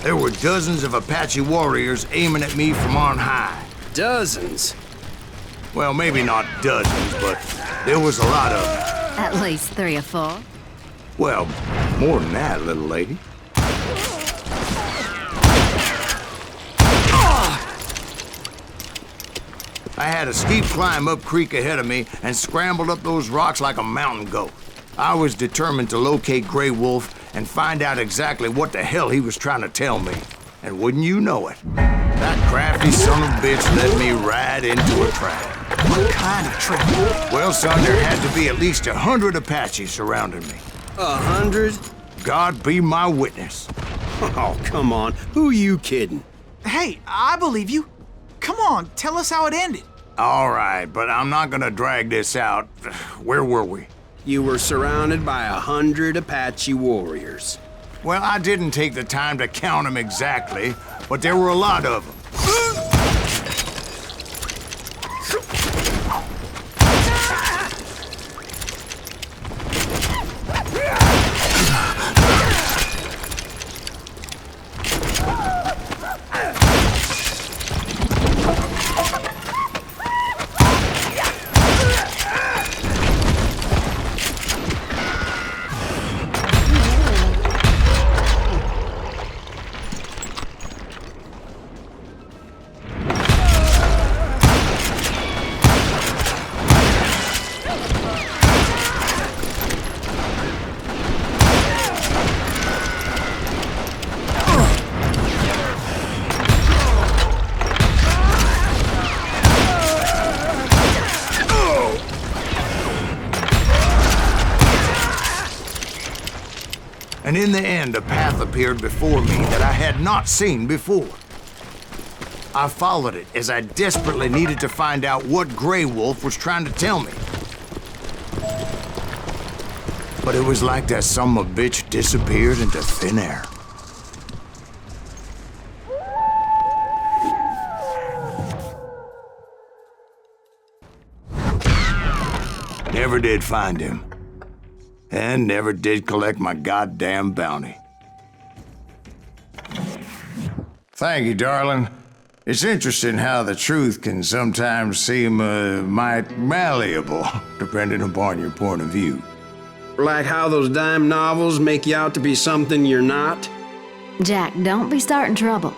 There were dozens of Apache warriors aiming at me from on high. Dozens? Well, maybe not dozens, but there was a lot of them. At least 3 or 4. Well, more than that, little lady. I had a steep climb up creek ahead of me and scrambled up those rocks like a mountain goat. I was determined to locate Grey Wolf and find out exactly what the hell he was trying to tell me. And wouldn't you know it, that crafty son of a bitch led me right into a trap. What kind of trap? Well, son, there had to be at least 100 Apaches surrounding me. 100? God be my witness. Oh, come on. Who you kidding? Hey, I believe you. Come on, tell us how it ended. All right, but I'm not gonna drag this out. Where were we? You were surrounded by 100 Apache warriors. Well, I didn't take the time to count them exactly, but there were a lot of them. And in the end, a path appeared before me that I had not seen before. I followed it as I desperately needed to find out what Grey Wolf was trying to tell me. But it was like that son of a bitch disappeared into thin air. Never did find him. And never did collect my goddamn bounty. Thank you, darling. It's interesting how the truth can sometimes seem, might malleable, depending upon your point of view. Like how those dime novels make you out to be something you're not? Jack, don't be starting trouble.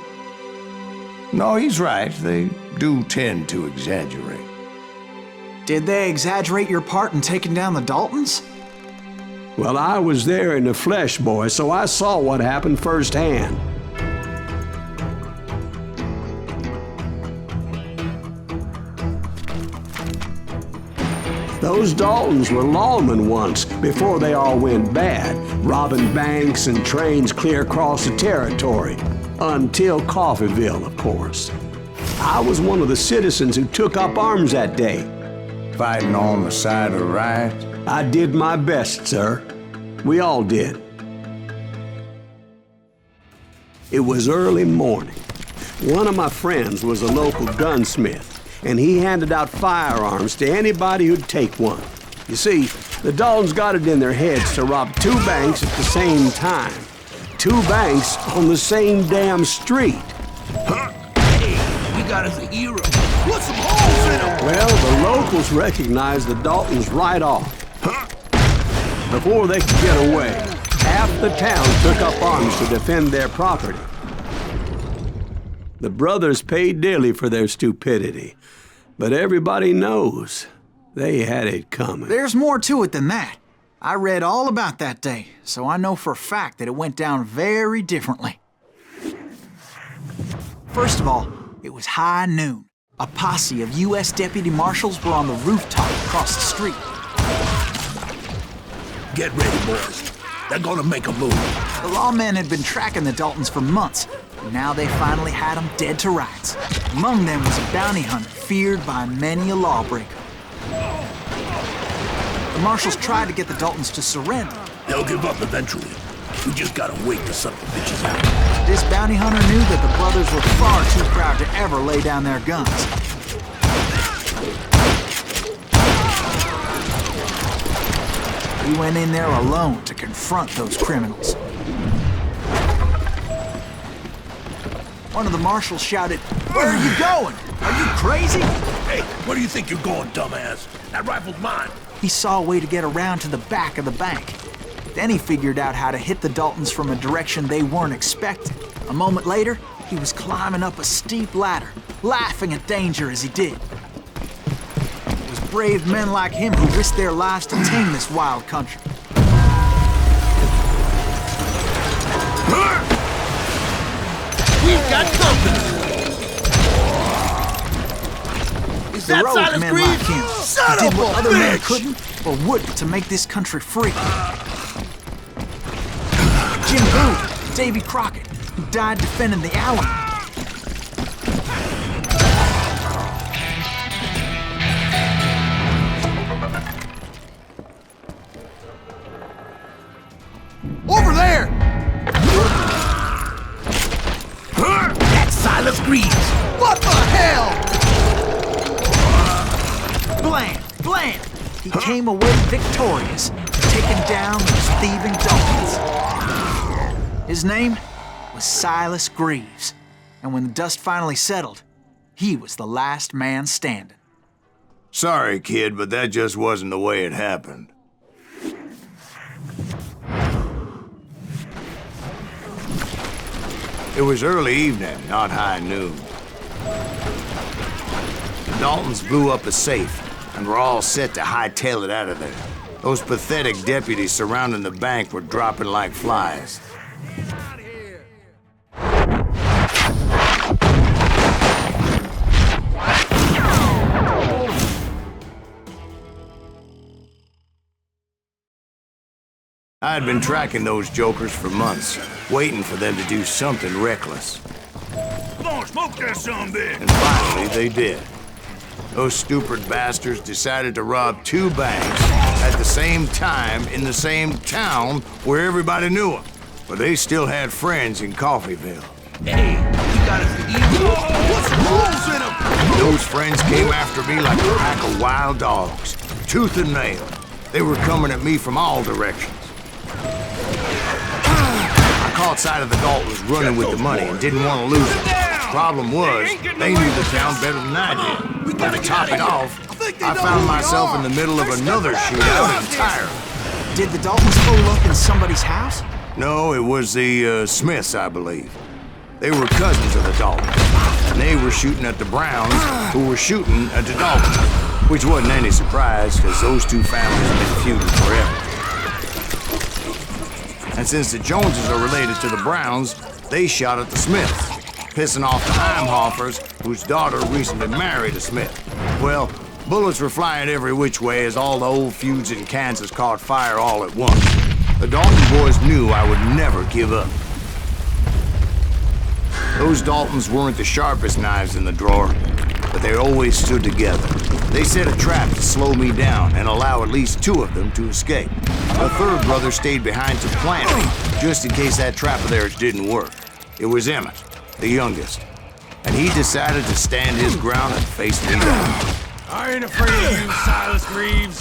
No, he's right. They do tend to exaggerate. Did they exaggerate your part in taking down the Daltons? Well, I was there in the flesh, boy, so I saw what happened firsthand. Those Daltons were lawmen once, before they all went bad, robbing banks and trains clear across the territory. Until Coffeeville, of course. I was one of the citizens who took up arms that day. Fighting on the side of the right? I did my best, sir. We all did. It was early morning. One of my friends was a local gunsmith, and he handed out firearms to anybody who'd take one. You see, the Daltons got it in their heads to rob 2 banks at the same time. 2 banks on the same damn street. Hey, we got us a hero. Put some holes in him! Well, the locals recognized the Daltons right off. Before they could get away, half the town took up arms to defend their property. The brothers paid dearly for their stupidity, but everybody knows they had it coming. There's more to it than that. I read all about that day, so I know for a fact that it went down very differently. First of all, it was high noon. A posse of U.S. deputy marshals were on the rooftop across the street. Get ready, boys. They're gonna make a move. The lawmen had been tracking the Daltons for months, and now they finally had them dead to rights. Among them was a bounty hunter feared by many a lawbreaker. The marshals tried to get the Daltons to surrender. They'll give up eventually. We just gotta wait the son of a bitches out. This bounty hunter knew that the brothers were far too proud to ever lay down their guns. He went in there alone to confront those criminals. One of the marshals shouted, "Where are you going? Are you crazy?" Hey, where do you think you're going, dumbass? That rifle's mine. He saw a way to get around to the back of the bank. Then he figured out how to hit the Daltons from a direction they weren't expecting. A moment later, he was climbing up a steep ladder, laughing at danger as he did. It was brave men like him who risked their lives to tame this wild country. We've got company! Is that Heroic Silas men Greaves? like him Son did of what a other men bitch! couldn't or wouldn't to make this country free. Jim Boone, Davy Crockett, who died defending the Alamo. Over there! That's Silas Greaves! What the hell? Blam! Blam! He came away victorious, taking down those thieving Daltons. His name was Silas Greaves, and when the dust finally settled, he was the last man standing. Sorry, kid, but that just wasn't the way it happened. It was early evening, not high noon. The Daltons blew up a safe, and were all set to hightail it out of there. Those pathetic deputies surrounding the bank were dropping like flies. I had been tracking those jokers for months, waiting for them to do something reckless. Come on, smoke that sumbitch! And finally, they did. Those stupid bastards decided to rob 2 banks at the same time in the same town where everybody knew him. But they still had friends in Coffeyville. Hey, you got us evil. What's the rules in them? Those friends came after me like a pack of wild dogs, tooth and nail. They were coming at me from all directions. I caught sight of the Daltons running with the money and didn't want to lose it. Problem was, they knew the town better than I did. But to top it off, I found myself in the middle of another shootout entirely. Did the Daltons hole up in somebody's house? No, it was the Smiths, I believe. They were cousins of the Daltons, and they were shooting at the Browns, who were shooting at the Daltons, which wasn't any surprise, because those two families have been feuding forever. And since the Joneses are related to the Browns, they shot at the Smiths, pissing off the Heimhoffers, whose daughter recently married a Smith. Well, bullets were flying every which way as all the old feuds in Kansas caught fire all at once. The Dalton boys knew I would never give up. Those Daltons weren't the sharpest knives in the drawer, but they always stood together. They set a trap to slow me down and allow at least two of them to escape. A third brother stayed behind to plant me, just in case that trap of theirs didn't work. It was Emmett, the youngest, and he decided to stand his ground and face me down. I ain't afraid of you, Silas Greaves.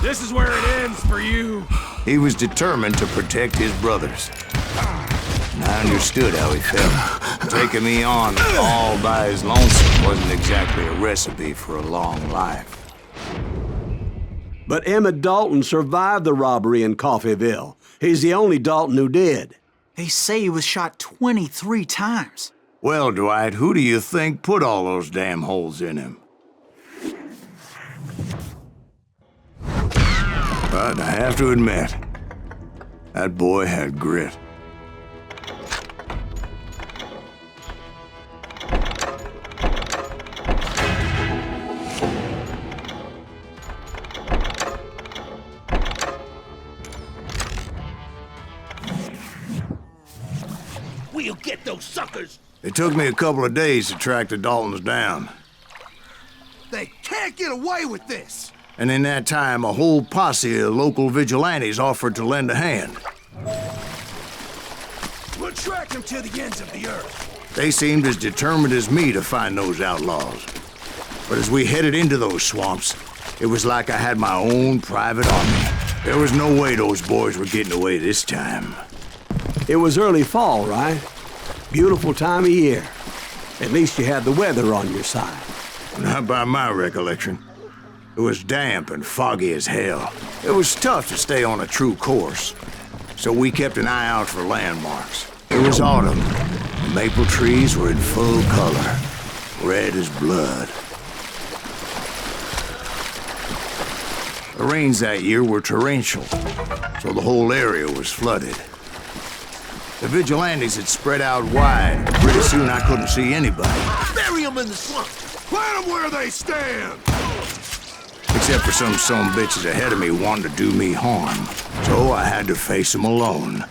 This is where it ends for you. He was determined to protect his brothers. And I understood how he felt. Taking me on all by his lonesome wasn't exactly a recipe for a long life. But Emmett Dalton survived the robbery in Coffeyville. He's the only Dalton who did. They say he was shot 23 times. Well, Dwight, who do you think put all those damn holes in him? But I have to admit, that boy had grit. We'll get those suckers. It took me a couple of days to track the Daltons down. They can't get away with this! And in that time, a whole posse of local vigilantes offered to lend a hand. We'll track them to the ends of the earth. They seemed as determined as me to find those outlaws. But as we headed into those swamps, it was like I had my own private army. There was no way those boys were getting away this time. It was early fall, right? Beautiful time of year. At least you had the weather on your side. Not by my recollection. It was damp and foggy as hell. It was tough to stay on a true course, so we kept an eye out for landmarks. It was autumn. The maple trees were in full color, red as blood. The rains that year were torrential, so the whole area was flooded. The vigilantes had spread out wide, and pretty soon I couldn't see anybody. Bury them in the swamp. Plant them where they stand! Except for some bitches ahead of me wanting to do me harm. So I had to face them alone.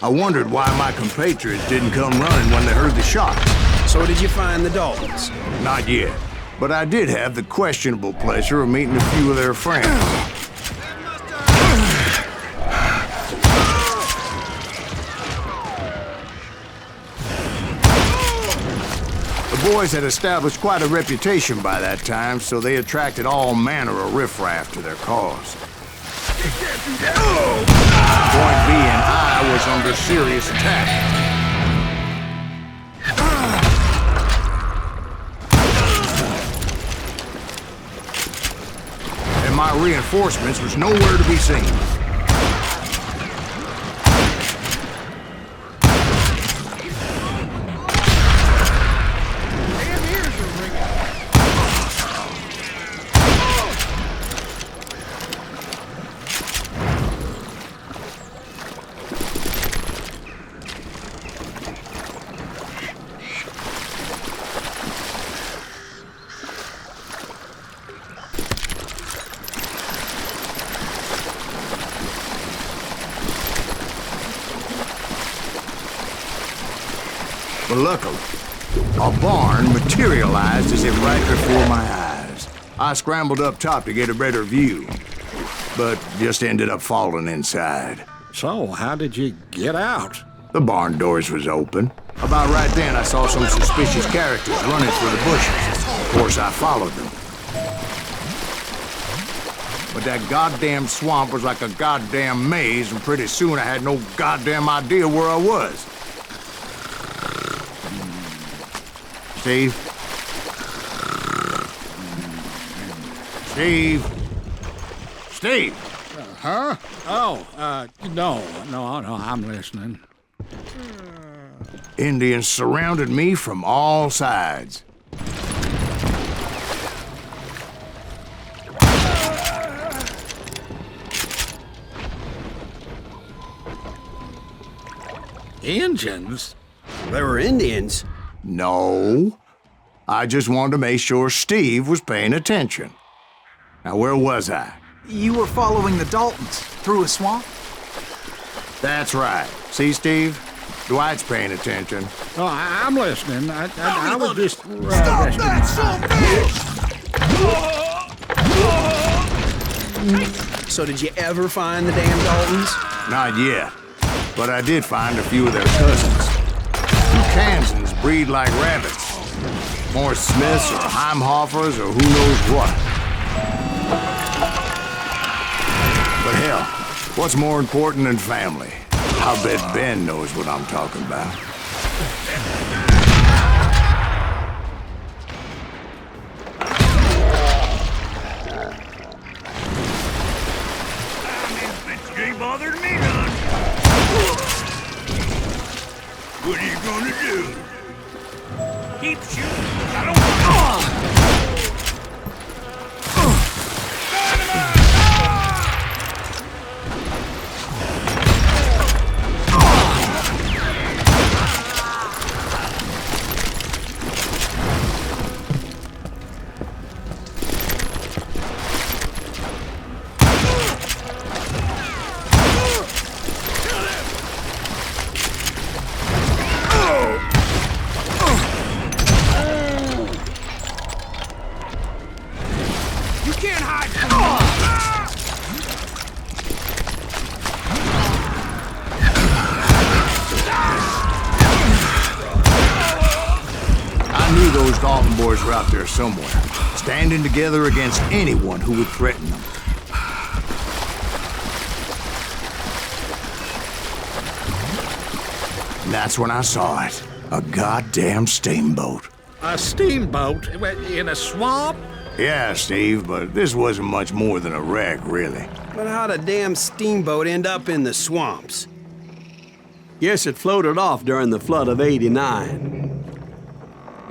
I wondered why my compatriots didn't come running when they heard the shots. So did you find the Daltons? Not yet. But I did have the questionable pleasure of meeting a few of their friends. The boys had established quite a reputation by that time, so they attracted all manner of riffraff to their cause. Point being, I was under serious attack. And my reinforcements was nowhere to be seen. But luckily, a barn materialized as if right before my eyes. I scrambled up top to get a better view, but just ended up falling inside. So, how did you get out? The barn doors was open. About right then, I saw some suspicious characters running through the bushes. Of course, I followed them. But that goddamn swamp was like a goddamn maze, and pretty soon I had no goddamn idea where I was. Steve? Steve? Steve! Huh? Oh, no, I'm listening. Indians surrounded me from all sides. Indians? They were Indians. No. I just wanted to make sure Steve was paying attention. Now, where was I? You were following the Daltons through a swamp? That's right. See, Steve? Dwight's paying attention. Oh, I'm listening. I was just... Stop that, son bitch! So did you ever find the damn Daltons? Not yet. But I did find a few of their cousins. Kansans breed like rabbits. More Smiths or Heimhoffers or who knows what. But hell, what's more important than family? I'll bet Ben knows what I'm talking about. You ain't bothered me none. What are you gonna do? Keep shooting. I don't... Those Dalton boys were out there somewhere, standing together against anyone who would threaten them. And that's when I saw it. A goddamn steamboat. A steamboat? In a swamp? Yeah, Steve, but this wasn't much more than a wreck, really. But how'd a damn steamboat end up in the swamps? Yes, it floated off during the flood of '89.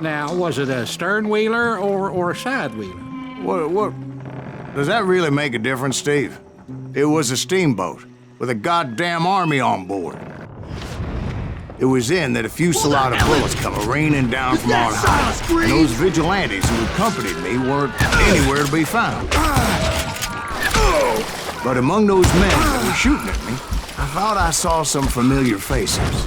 Now, was it a stern-wheeler or a side-wheeler? What? Does that really make a difference, Steve? It was a steamboat with a goddamn army on board. It was then that a fusillade of bullets come raining down from on high. And those vigilantes who accompanied me weren't anywhere to be found. But among those men that were shooting at me, I thought I saw some familiar faces.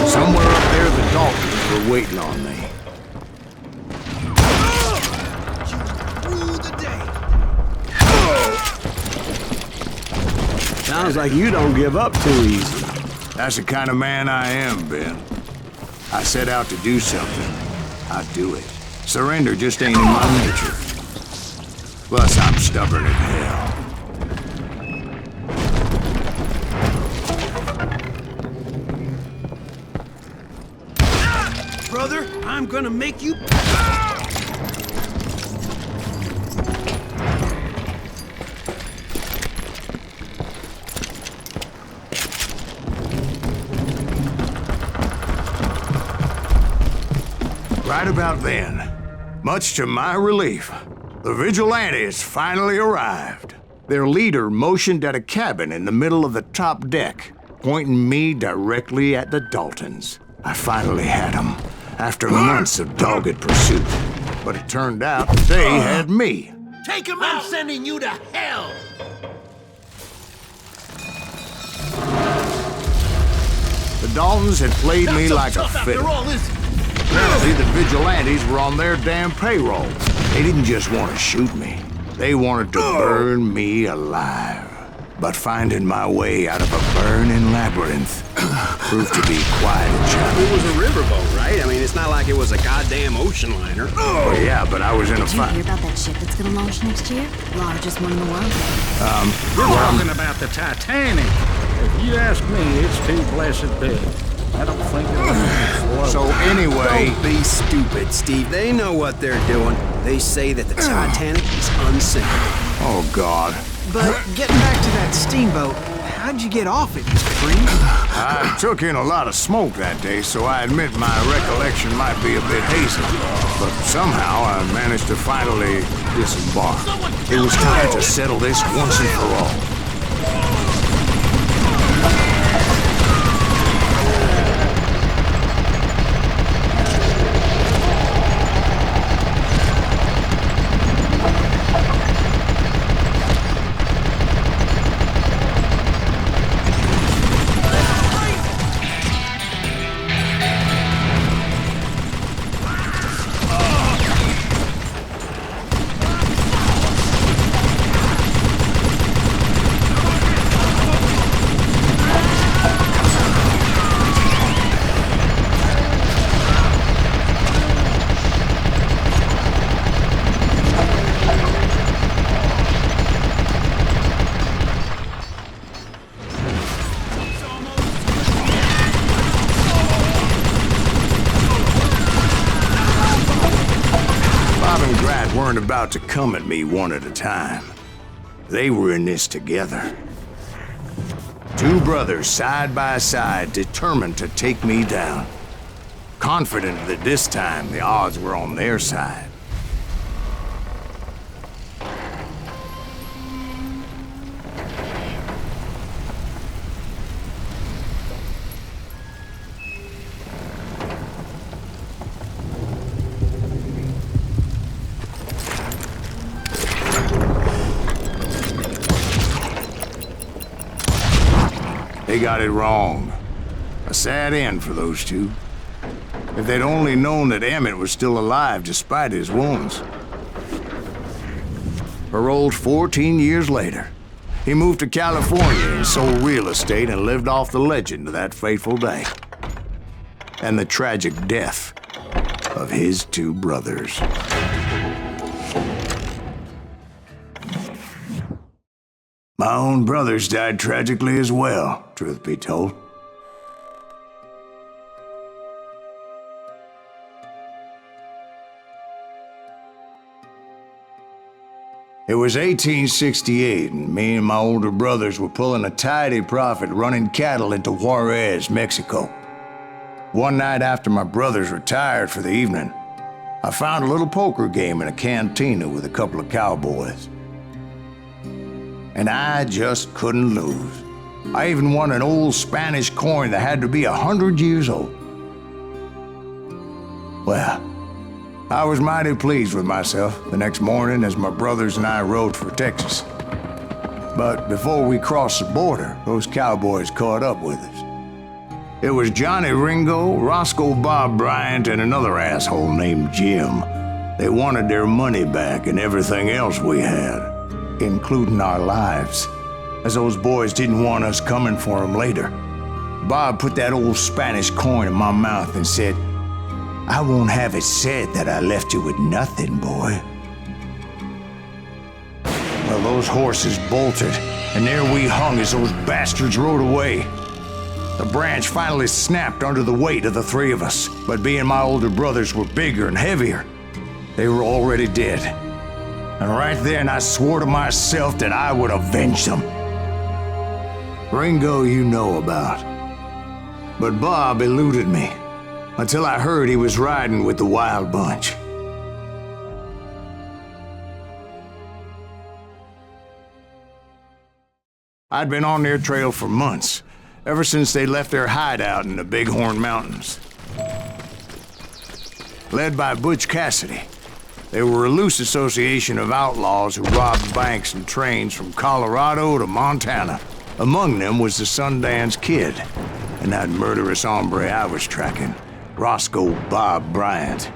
Somewhere up there, the Daltons were waiting on me. Sounds like you don't give up too easy. That's the kind of man I am, Ben. I set out to do something. I do it. Surrender just ain't in my nature. Plus, I'm stubborn as hell. Brother, I'm gonna make you... Right about then, much to my relief, the vigilantes finally arrived. Their leader motioned at a cabin in the middle of the top deck, pointing me directly at the Daltons. I finally had them, after months of dogged pursuit. But it turned out they had me. Take him out! I'm sending you to hell! The Daltons had played me like a fiddle. Apparently, the vigilantes were on their damn payroll. They didn't just want to shoot me. They wanted to burn me alive. But finding my way out of a burning labyrinth proved to be quite a challenge. It was a riverboat, right? I mean, it's not like it was a goddamn ocean liner. Oh, yeah, but I was in a fight. Did you hear about that ship that's gonna launch next year? Largest one in the world. We're talking about the Titanic. If you ask me, it's too blessed big. I don't think it'll float. So anyway... Don't be stupid, Steve. They know what they're doing. They say that the Titanic is unsinkable. Oh, God. But getting back to that steamboat, how'd you get off it, Mr. Greaves? I took in a lot of smoke that day, so I admit my recollection might be a bit hazy. But somehow I managed to finally disembark. It was time to settle this once and for all. Weren't about to come at me one at a time. They were in this together. Two brothers side by side, determined to take me down. Confident that this time the odds were on their side. They got it wrong. A sad end for those two. If they'd only known that Emmett was still alive despite his wounds. Paroled 14 years later, he moved to California and sold real estate and lived off the legend of that fateful day. And the tragic death of his two brothers. My own brothers died tragically as well, truth be told. It was 1868, and me and my older brothers were pulling a tidy profit running cattle into Juarez, Mexico. One night after my brothers retired for the evening, I found a little poker game in a cantina with a couple of cowboys. And I just couldn't lose. I even won an old Spanish coin that had to be 100 years old. Well, I was mighty pleased with myself the next morning as my brothers and I rode for Texas. But before we crossed the border, those cowboys caught up with us. It was Johnny Ringo, Roscoe Bob Bryant, and another asshole named Jim. They wanted their money back and everything else we had, including our lives, as those boys didn't want us coming for them later. Bob put that old Spanish coin in my mouth and said, "I won't have it said that I left you with nothing, boy." Well, those horses bolted, and there we hung as those bastards rode away. The branch finally snapped under the weight of the three of us, but being my older brothers were bigger and heavier, they were already dead. And right then I swore to myself that I would avenge them. Ringo you know about. But Bob eluded me, until I heard he was riding with the Wild Bunch. I'd been on their trail for months, ever since they left their hideout in the Bighorn Mountains. led by Butch Cassidy. They were a loose association of outlaws who robbed banks and trains from Colorado to Montana. Among them was the Sundance Kid, and that murderous hombre I was tracking, Roscoe Bob Bryant.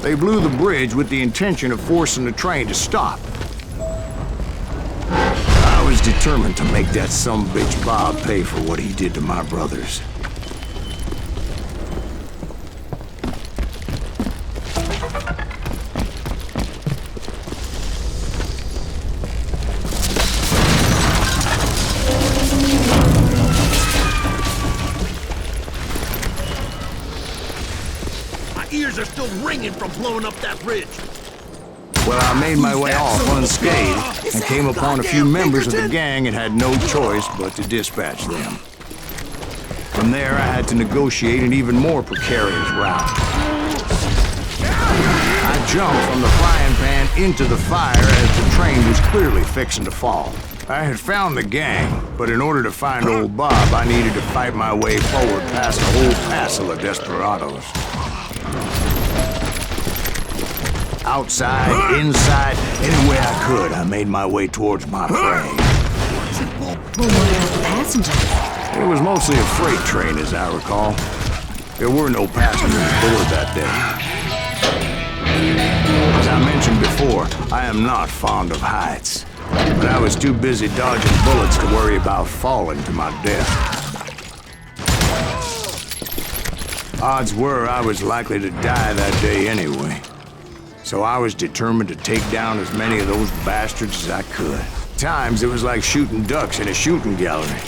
They blew the bridge with the intention of forcing the train to stop. I was determined to make that sumbitch Bob pay for what he did to my brothers. Ears are still ringing from blowing up that bridge. Well, I made my way off unscathed and came upon a few members of the gang and had no choice but to dispatch them. From there, I had to negotiate an even more precarious route. I jumped from the frying pan into the fire as the train was clearly fixing to fall. I had found the gang, but in order to find old Bob, I needed to fight my way forward past a whole passel of desperados. Outside, inside, anywhere I could, I made my way towards my prey. Well, what about the passengers? It was mostly a freight train, as I recall. There were no passengers aboard that day. As I mentioned before, I am not fond of heights, but I was too busy dodging bullets to worry about falling to my death. Odds were I was likely to die that day anyway. So I was determined to take down as many of those bastards as I could. At times, it was like shooting ducks in a shooting gallery.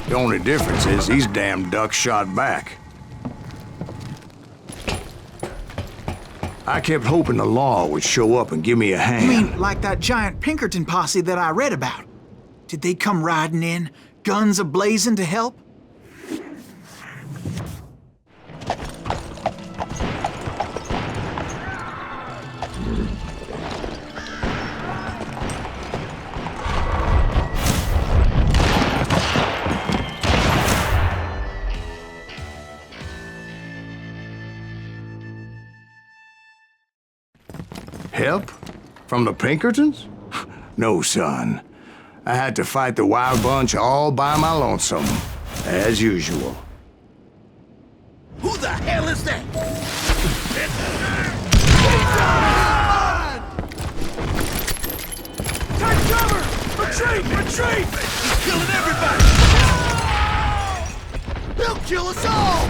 The only difference is these damn ducks shot back. I kept hoping the law would show up and give me a hand. You mean like that giant Pinkerton posse that I read about? Did they come riding in, guns a-blazing to help? Help? From the Pinkertons? No, son. I had to fight the wild bunch all by my lonesome, as usual. Who the hell is that? Take cover! Retreat! Retreat! He's killing everybody! He'll kill us all!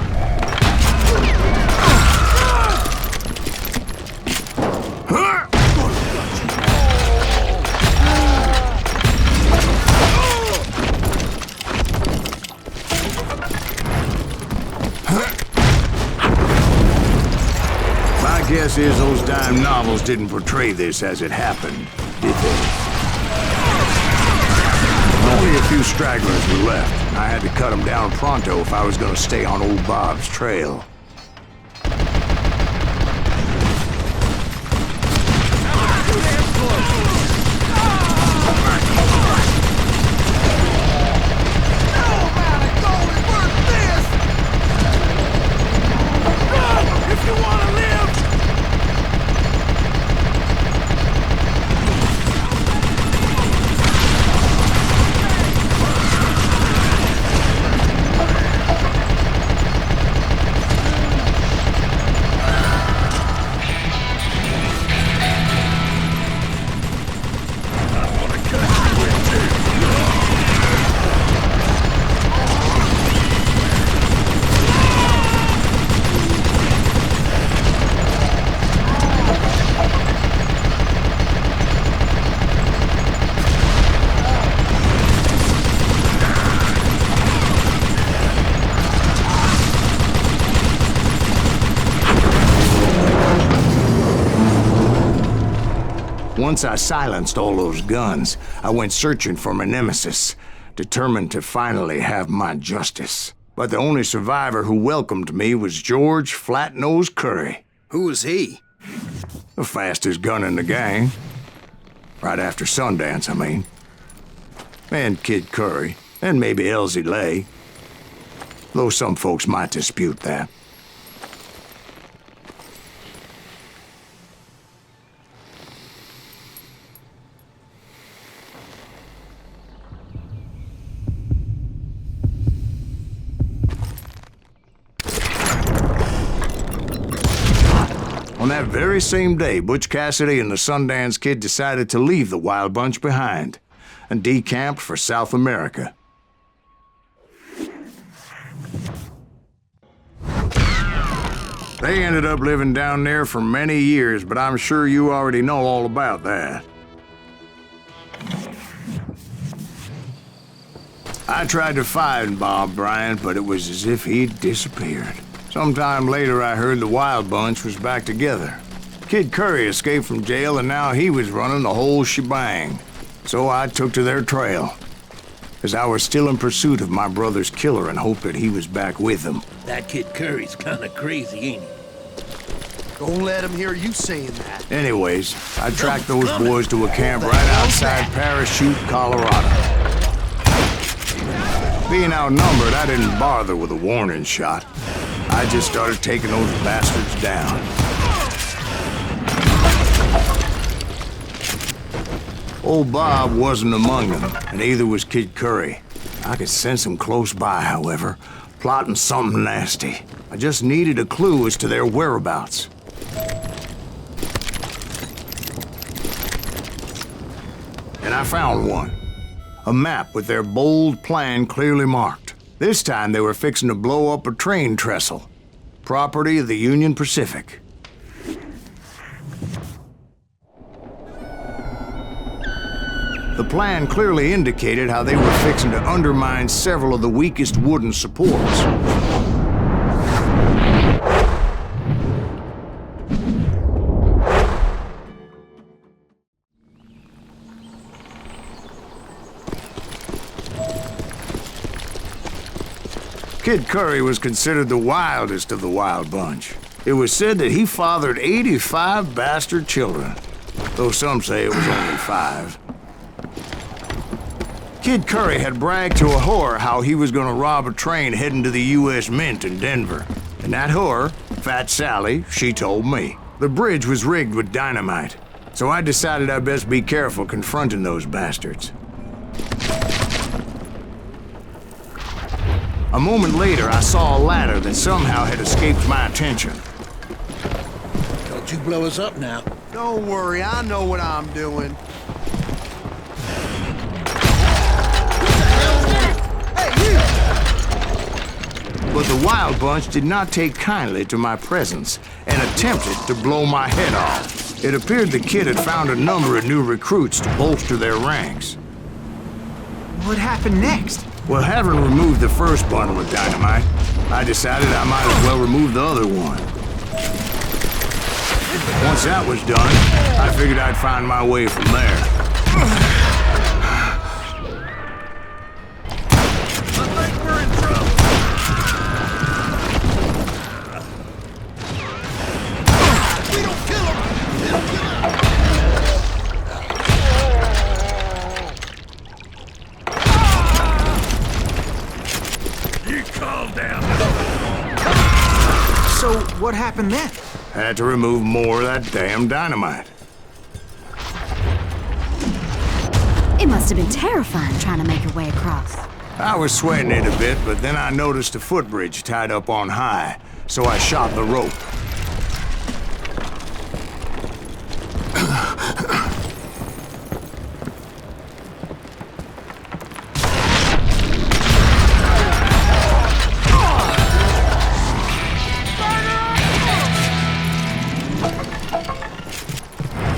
My guess is those dime novels didn't portray this as it happened, did they? Only a few stragglers were left. I had to cut them down pronto if I was going to stay on old Bob's trail. Once I silenced all those guns, I went searching for my nemesis, determined to finally have my justice. But the only survivor who welcomed me was George Flat-Nose Curry. Who was he? The fastest gun in the gang. Right after Sundance, I mean. And Kid Curry, and maybe Elsie Lay. Though some folks might dispute that. On that very same day, Butch Cassidy and the Sundance Kid decided to leave the Wild Bunch behind and decamped for South America. They ended up living down there for many years, but I'm sure you already know all about that. I tried to find Bob Bryant, but it was as if he'd disappeared. Sometime later, I heard the Wild Bunch was back together. Kid Curry escaped from jail, and now he was running the whole shebang. So I took to their trail, as I was still in pursuit of my brother's killer and hoped that he was back with them. That Kid Curry's kinda crazy, ain't he? Don't let him hear you saying that. Anyways, I tracked those boys to a camp right outside Parachute, Colorado. Being outnumbered, I didn't bother with a warning shot. I just started taking those bastards down. Old Bob wasn't among them, and neither was Kid Curry. I could sense him close by, however, plotting something nasty. I just needed a clue as to their whereabouts. And I found one. A map with their bold plan clearly marked. This time they were fixing to blow up a train trestle. Property of the Union Pacific. The plan clearly indicated how they were fixing to undermine several of the weakest wooden supports. Kid Curry was considered the wildest of the Wild Bunch. It was said that he fathered 85 bastard children, though some say it was only 5. Kid Curry had bragged to a whore how he was gonna rob a train heading to the U.S. Mint in Denver. And that whore, Fat Sally, she told me. The bridge was rigged with dynamite, so I decided I'd best be careful confronting those bastards. A moment later, I saw a ladder that somehow had escaped my attention. Don't you blow us up now. Don't worry, I know what I'm doing. But the Wild Bunch did not take kindly to my presence and attempted to blow my head off. It appeared the kid had found a number of new recruits to bolster their ranks. What happened next? Well, having removed the first bundle of dynamite, I decided I might as well remove the other one. Once that was done, I figured I'd find my way from there. I think we're in trouble. We don't kill him! They'll kill him! You calm down. So, what happened then? Had to remove more of that damn dynamite. It must have been terrifying trying to make your way across. I was sweating it a bit, but then I noticed a footbridge tied up on high, so I shot the rope.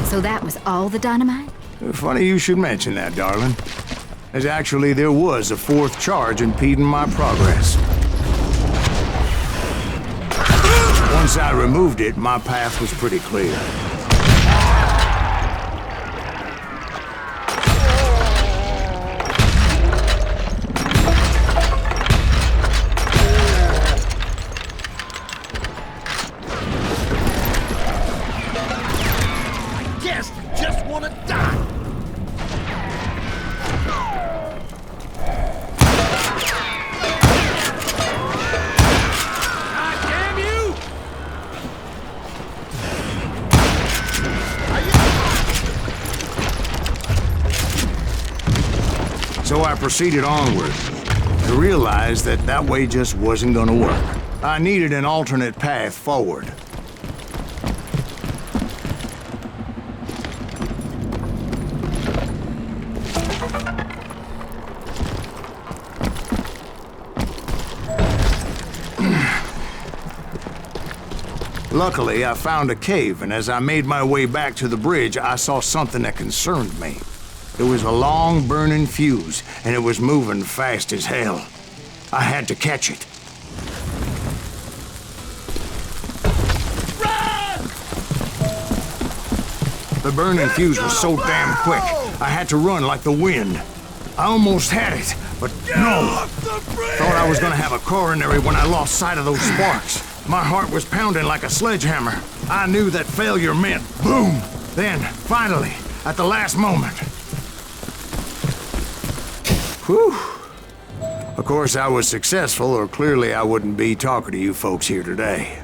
So that was all the dynamite? Funny you should mention that, darling. As actually there was a 4th charge impeding my progress. Once I removed it, my path was pretty clear. Yes, you just wanna die. God damn you! So I proceeded onward, to realize that that way just wasn't gonna work. I needed an alternate path forward. Luckily, I found a cave, and as I made my way back to the bridge, I saw something that concerned me. It was a long, burning fuse, and it was moving fast as hell. I had to catch it. Run! The burning fuse was so damn quick, I had to run like the wind. I almost had it, but no. Thought I was gonna have a coronary when I lost sight of those sparks. My heart was pounding like a sledgehammer. I knew that failure meant boom. Then, finally, at the last moment. Whew. Of course, I was successful, or clearly I wouldn't be talking to you folks here today.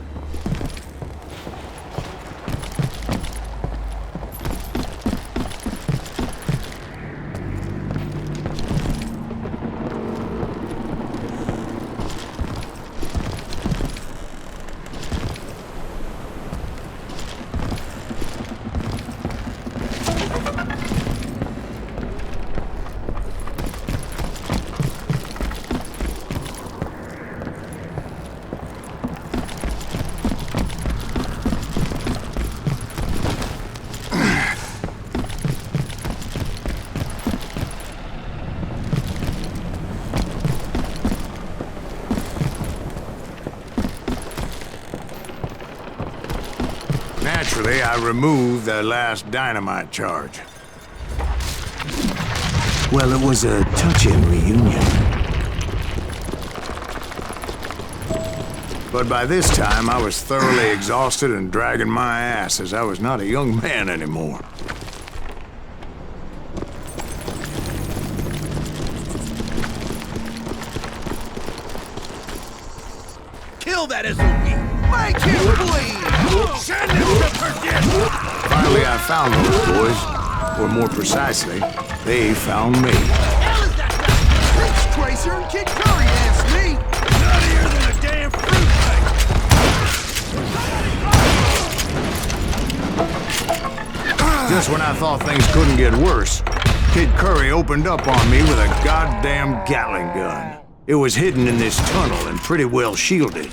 Naturally, I removed the last dynamite charge. Well, it was a touching reunion. But by this time, I was thoroughly exhausted and dragging my ass, as I was not a young man anymore. Kill that SOB! Make him bleed! Send him to perdition! Finally, I found those boys. Or more precisely, they found me. Hell is that guy? Rich Tracer and Kid Curry asked me! Nuttier than a damn fruitcake! Just when I thought things couldn't get worse, Kid Curry opened up on me with a goddamn Gatling gun. It was hidden in this tunnel and pretty well shielded.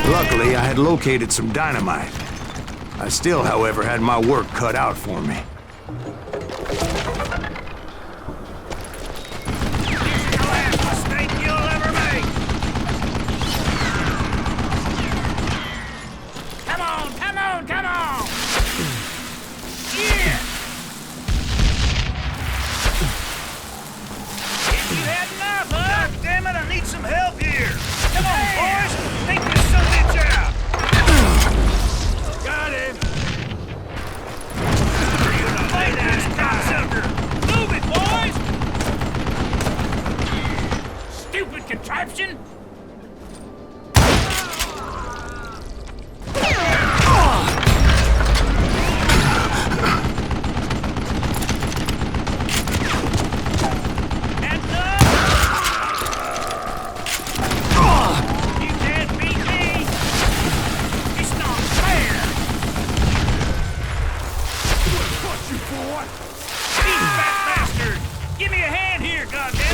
Luckily, I had located some dynamite. I still, however, had my work cut out for me. Contraption?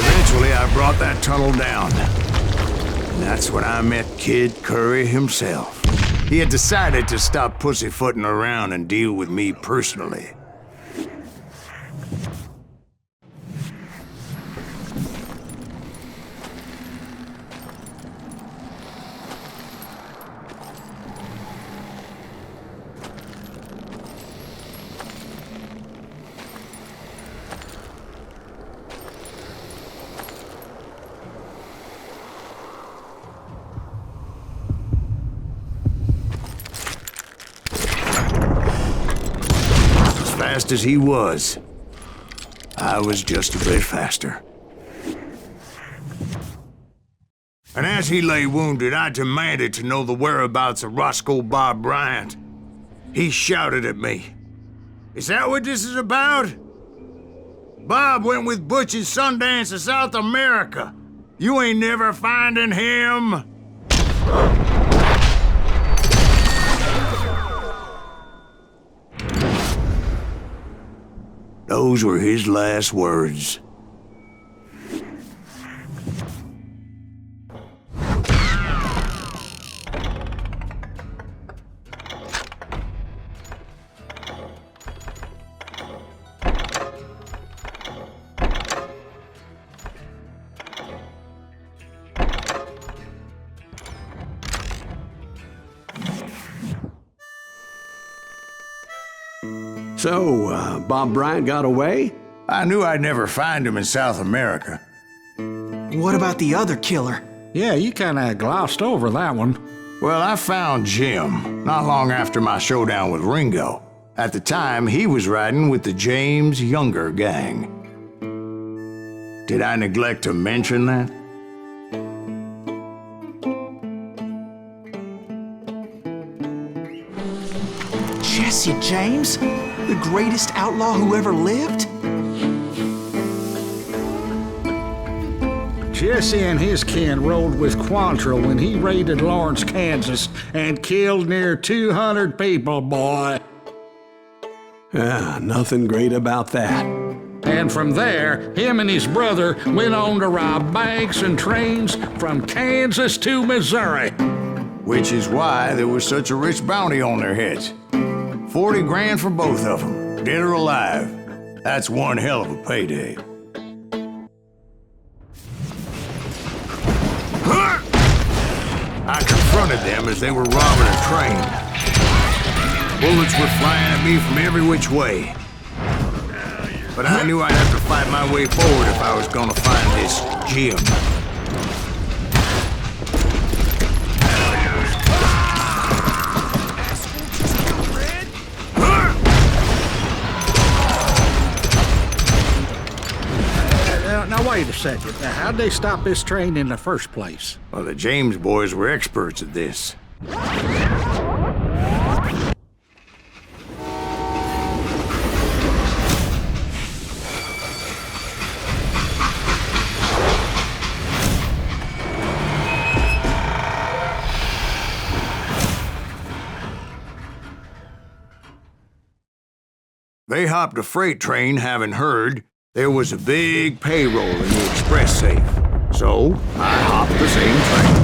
Eventually, I brought that tunnel down. And that's when I met Kid Curry himself. He had decided to stop pussyfooting around and deal with me personally. fast as he was. I was just a bit faster. And as he lay wounded, I demanded to know the whereabouts of Roscoe Bob Bryant. He shouted at me. Is that what this is about? Bob went with Butch and Sundance to South America. You ain't never finding him. Those were his last words. So, Bob Bryant got away? I knew I'd never find him in South America. What about the other killer? Yeah, you kinda glossed over that one. Well, I found Jim not long after my showdown with Ringo. At the time, he was riding with the James Younger gang. Did I neglect to mention that? Jesse James? The greatest outlaw who ever lived? Jesse and his kin rode with Quantrill when he raided Lawrence, Kansas, and killed near 200 people, boy. Nothing great about that. And from there, him and his brother went on to rob banks and trains from Kansas to Missouri. Which is why there was such a rich bounty on their heads. 40 grand for both of them, dead or alive. That's one hell of a payday. I confronted them as they were robbing a train. Bullets were flying at me from every which way. But I knew I'd have to fight my way forward if I was gonna find this Jim. Now, wait a second. Now, how'd they stop this train in the first place? Well, the James boys were experts at this. They hopped a freight train, having heard there was a big payroll in the express safe. So, I hopped the same train.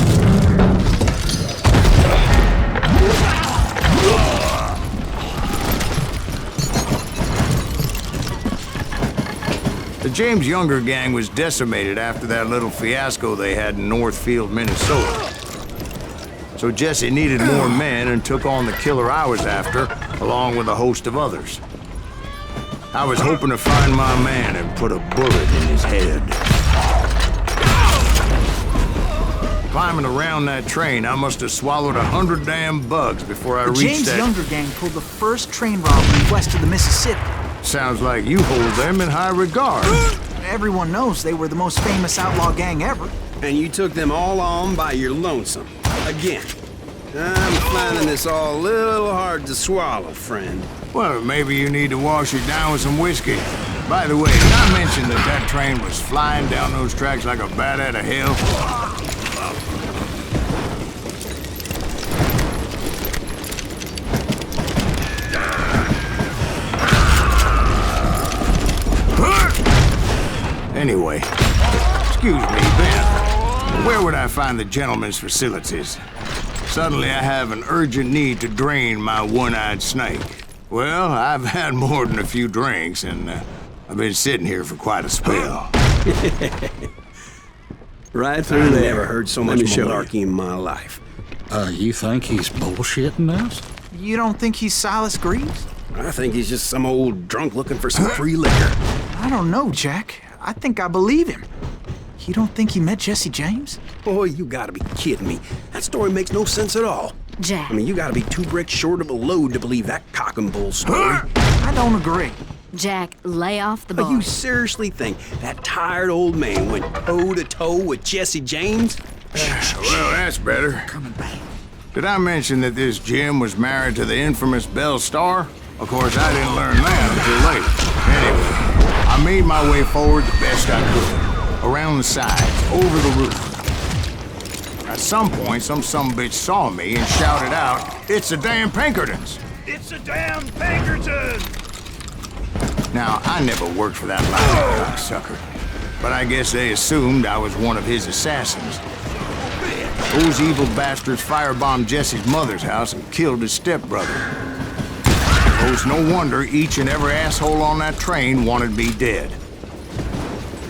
The James Younger gang was decimated after that little fiasco they had in Northfield, Minnesota. So Jesse needed more men and took on the killer I was after, along with a host of others. I was hoping to find my man and put a bullet in his head. Climbing around that train, I must have swallowed 100 damn bugs before I reached James that... Younger gang pulled the first train robbery west of the Mississippi. Sounds like you hold them in high regard. Everyone knows they were the most famous outlaw gang ever. And you took them all on by your lonesome. Again. I'm finding this all a little hard to swallow, friend. Well, maybe you need to wash it down with some whiskey. By the way, did I mention that that train was flying down those tracks like a bat out of hell? Anyway, excuse me, Ben. Where would I find the gentleman's facilities? Suddenly I have an urgent need to drain my one-eyed snake. Well, I've had more than a few drinks, and I've been sitting here for quite a spell. Right through there. I never heard so much malarkey in my life. You think he's bullshitting us? You don't think he's Silas Greaves? I think he's just some old drunk looking for some free liquor. I don't know, Jack. I think I believe him. You don't think he met Jesse James? Boy, you gotta be kidding me. That story makes no sense at all. Jack. I mean, you gotta be 2 bricks short of a load to believe that cock and bull story. I don't agree. Jack, lay off the But bar. you seriously think that tired old man went toe-to-toe with Jesse James? Well, that's better. Coming back. Did I mention that this Jim was married to the infamous Belle Starr? Of course, I didn't learn that until later. Anyway, I made my way forward the best I could. Around the sides, over the roof. At some point, some sumbitch saw me and shouted out, "It's the damn Pinkertons!" It's a damn Pinkerton! Now, I never worked for that lousy cocksucker, but I guess they assumed I was one of his assassins. Those evil bastards firebombed Jesse's mother's house and killed his stepbrother. It was no wonder each and every asshole on that train wanted me dead.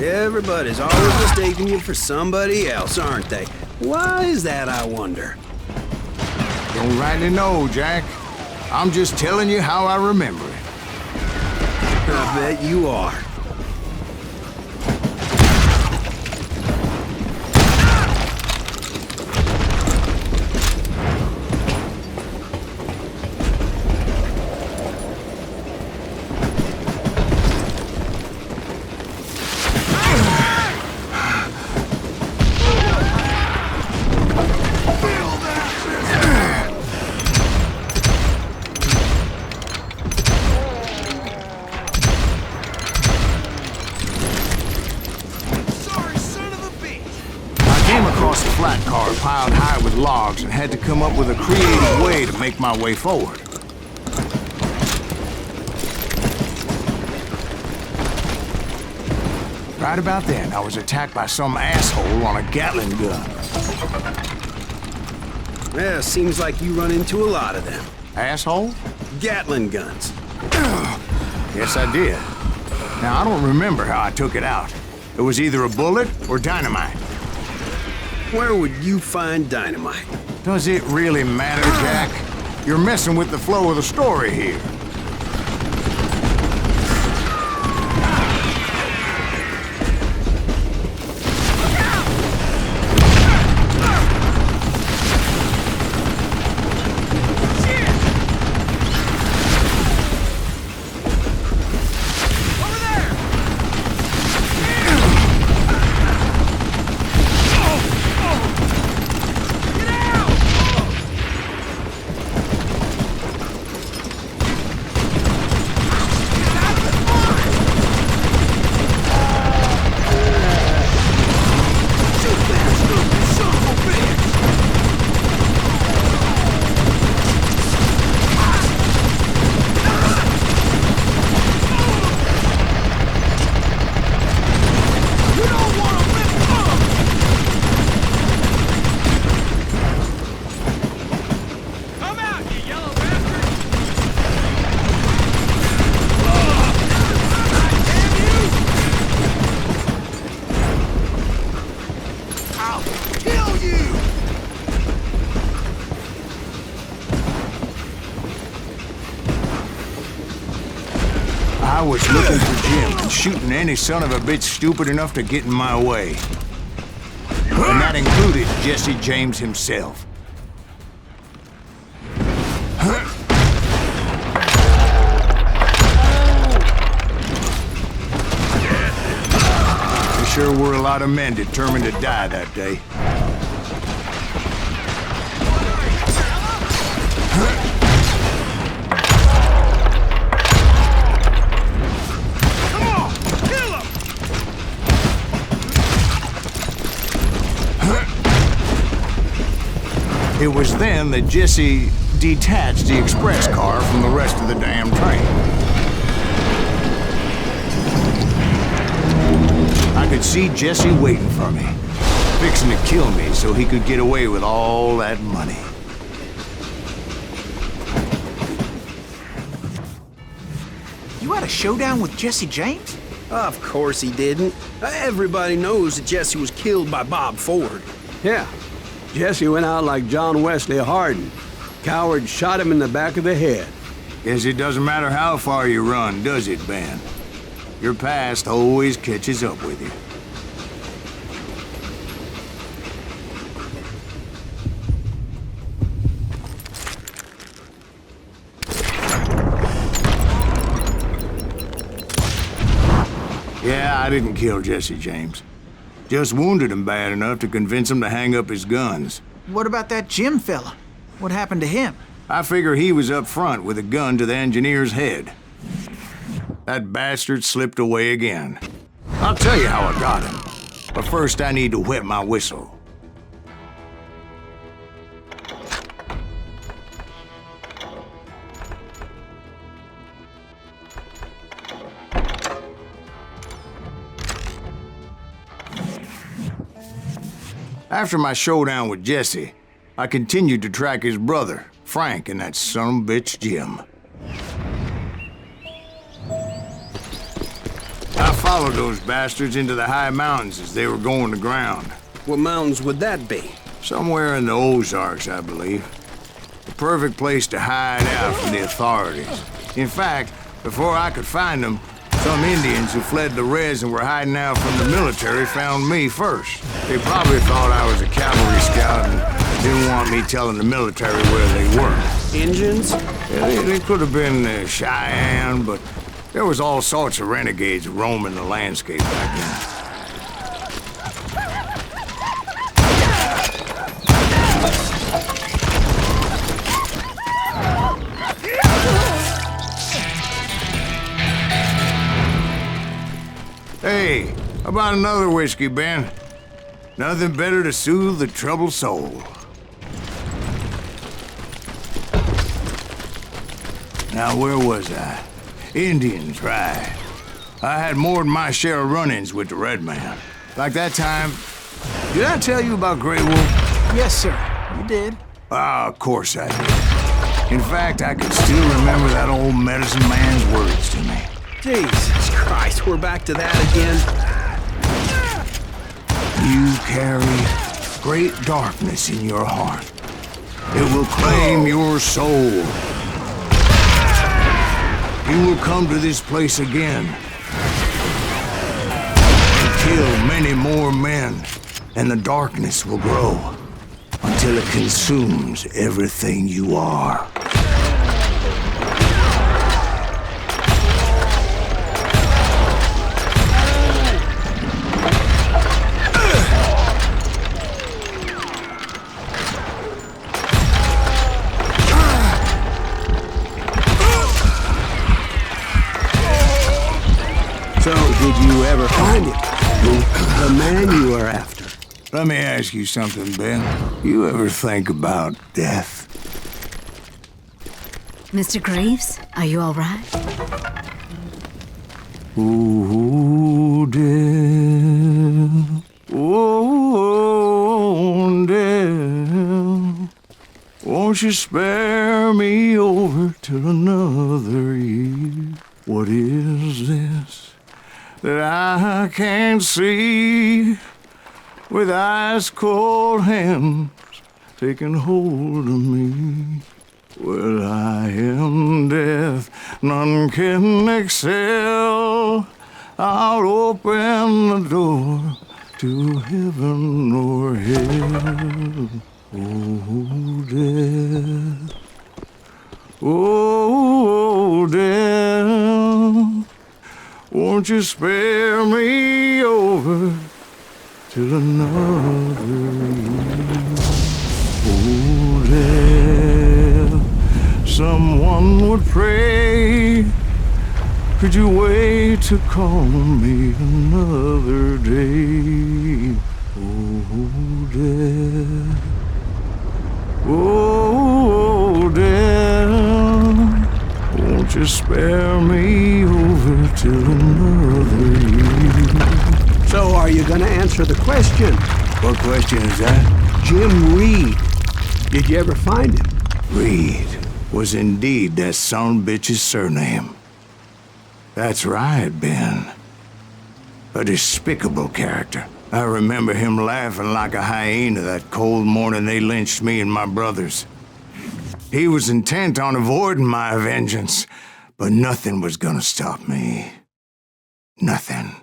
Everybody's always mistaking you for somebody else, aren't they? Why is that, I wonder? Don't rightly know, Jack. I'm just telling you how I remember it. I bet you are. Piled high with logs and had to come up with a creative way to make my way forward. Right about then, I was attacked by some asshole on a Gatling gun. Yeah, seems like you run into a lot of them. Asshole? Gatling guns. Yes, I did. Now, I don't remember how I took it out. It was either a bullet or dynamite. Where would you find dynamite? Does it really matter, Jack? You're messing with the flow of the story here. I was looking for Jim and shooting any son of a bitch stupid enough to get in my way. And that included Jesse James himself. There sure were a lot of men determined to die that day. It was then that Jesse detached the express car from the rest of the damn train. I could see Jesse waiting for me, fixing to kill me so he could get away with all that money. You had a showdown with Jesse James? Of course he didn't. Everybody knows that Jesse was killed by Bob Ford. Yeah. Jesse went out like John Wesley Hardin. Coward shot him in the back of the head. Guess it doesn't matter how far you run, does it, Ben? Your past always catches up with you. I didn't kill Jesse James. Just wounded him bad enough to convince him to hang up his guns. What about that Jim fella? What happened to him? I figure he was up front with a gun to the engineer's head. That bastard slipped away again. I'll tell you how I got him. But first I need to wet my whistle. After my showdown with Jesse, I continued to track his brother, Frank, and that sumbitch Jim. I followed those bastards into the high mountains as they were going to ground. What mountains would that be? Somewhere in the Ozarks, I believe. The perfect place to hide out from the authorities. In fact, before I could find them, some Indians who fled the res and were hiding out from the military found me first. They probably thought I was a cavalry scout and didn't want me telling the military where they were. Indians? Yeah, they could have been Cheyenne, but there was all sorts of renegades roaming the landscape back then. Hey, how about another whiskey, Ben? Nothing better to soothe the troubled soul. Now, where was I? Indians, right. I had more than my share of run-ins with the Red Man. Like that time... Did I tell you about Grey Wolf? Yes, sir. You did. Ah, of course I did. In fact, I can still remember that old medicine man's words to me. Jesus Christ, we're back to that again. You carry great darkness in your heart. It will claim your soul. You will come to this place again and kill many more men, and the darkness will grow until it consumes everything you are. Did you ever find him? The man you were after? Let me ask you something, Ben. You ever think about death? Mr. Greaves, are you all right? Oh, death. Oh, death. Won't you spare me over till another year? What is this that I can't see, with ice cold hands taking hold of me? Well, I am death, none can excel. I'll open the door to heaven or hell. Oh, death. Oh, death. Won't you spare me over till another year? Oh, death, someone would pray. Could you wait to call me another day? Oh, death. Oh, death. Won't you spare me over till another year? So are you gonna answer the question? What question is that? Jim Reed. Did you ever find him? Reed was indeed that sonbitch's surname. That's right, Ben. A despicable character. I remember him laughing like a hyena that cold morning they lynched me and my brothers. He was intent on avoiding my vengeance, but nothing was gonna stop me. Nothing.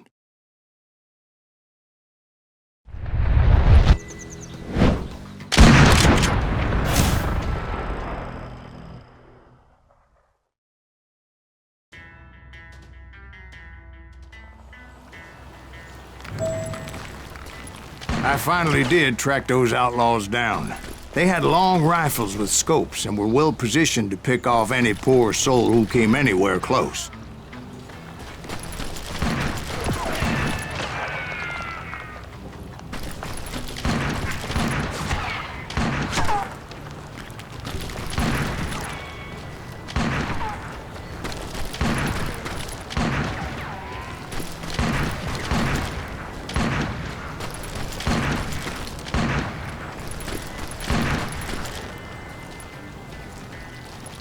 I finally did track those outlaws down. They had long rifles with scopes and were well positioned to pick off any poor soul who came anywhere close.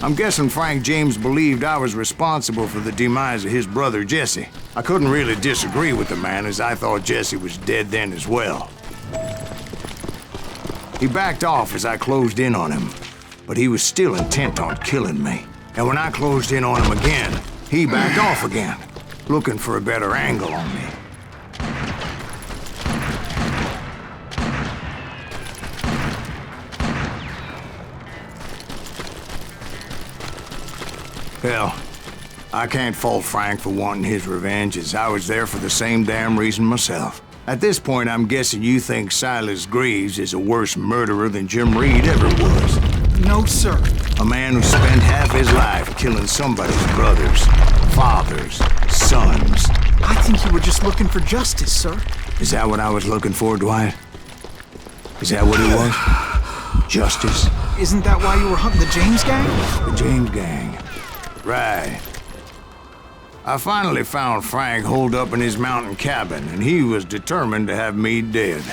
I'm guessing Frank James believed I was responsible for the demise of his brother Jasse. I couldn't really disagree with the man, as I thought Jasse was dead then as well. He backed off as I closed in on him, but he was still intent on killing me. And when I closed in on him again, he backed off again, looking for a better angle on me. Hell, I can't fault Frank for wanting his revenge, as I was there for the same damn reason myself. At this point, I'm guessing you think Silas Greaves is a worse murderer than Jim Reed ever was. No, sir. A man who spent half his life killing somebody's brothers, fathers, sons. I think you were just looking for justice, sir. Is that what I was looking for, Dwight? Is that what it was? Justice? Isn't that why you were hunting the James gang? The James gang. Right. I finally found Frank holed up in his mountain cabin, and he was determined to have me dead.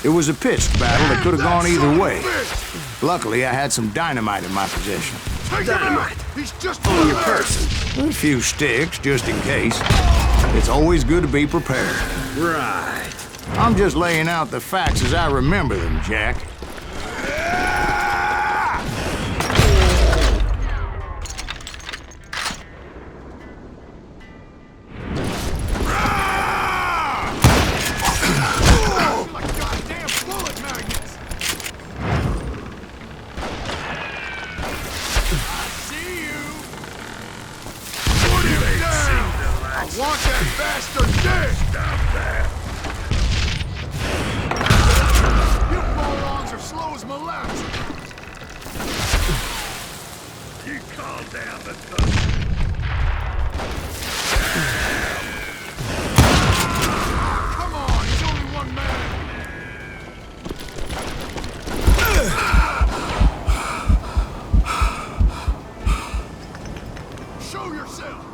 It was a pitched battle that could have gone either way. Luckily, I had some dynamite in my possession. Dynamite? He's just On your person? A few sticks, just in case. It's always good to be prepared. Right. I'm just laying out the facts as I remember them, Jack. Want that bastard dead! Stop that! You morons are slow as molasses! You calm down the thunder. Come on, he's only one man! Show yourself!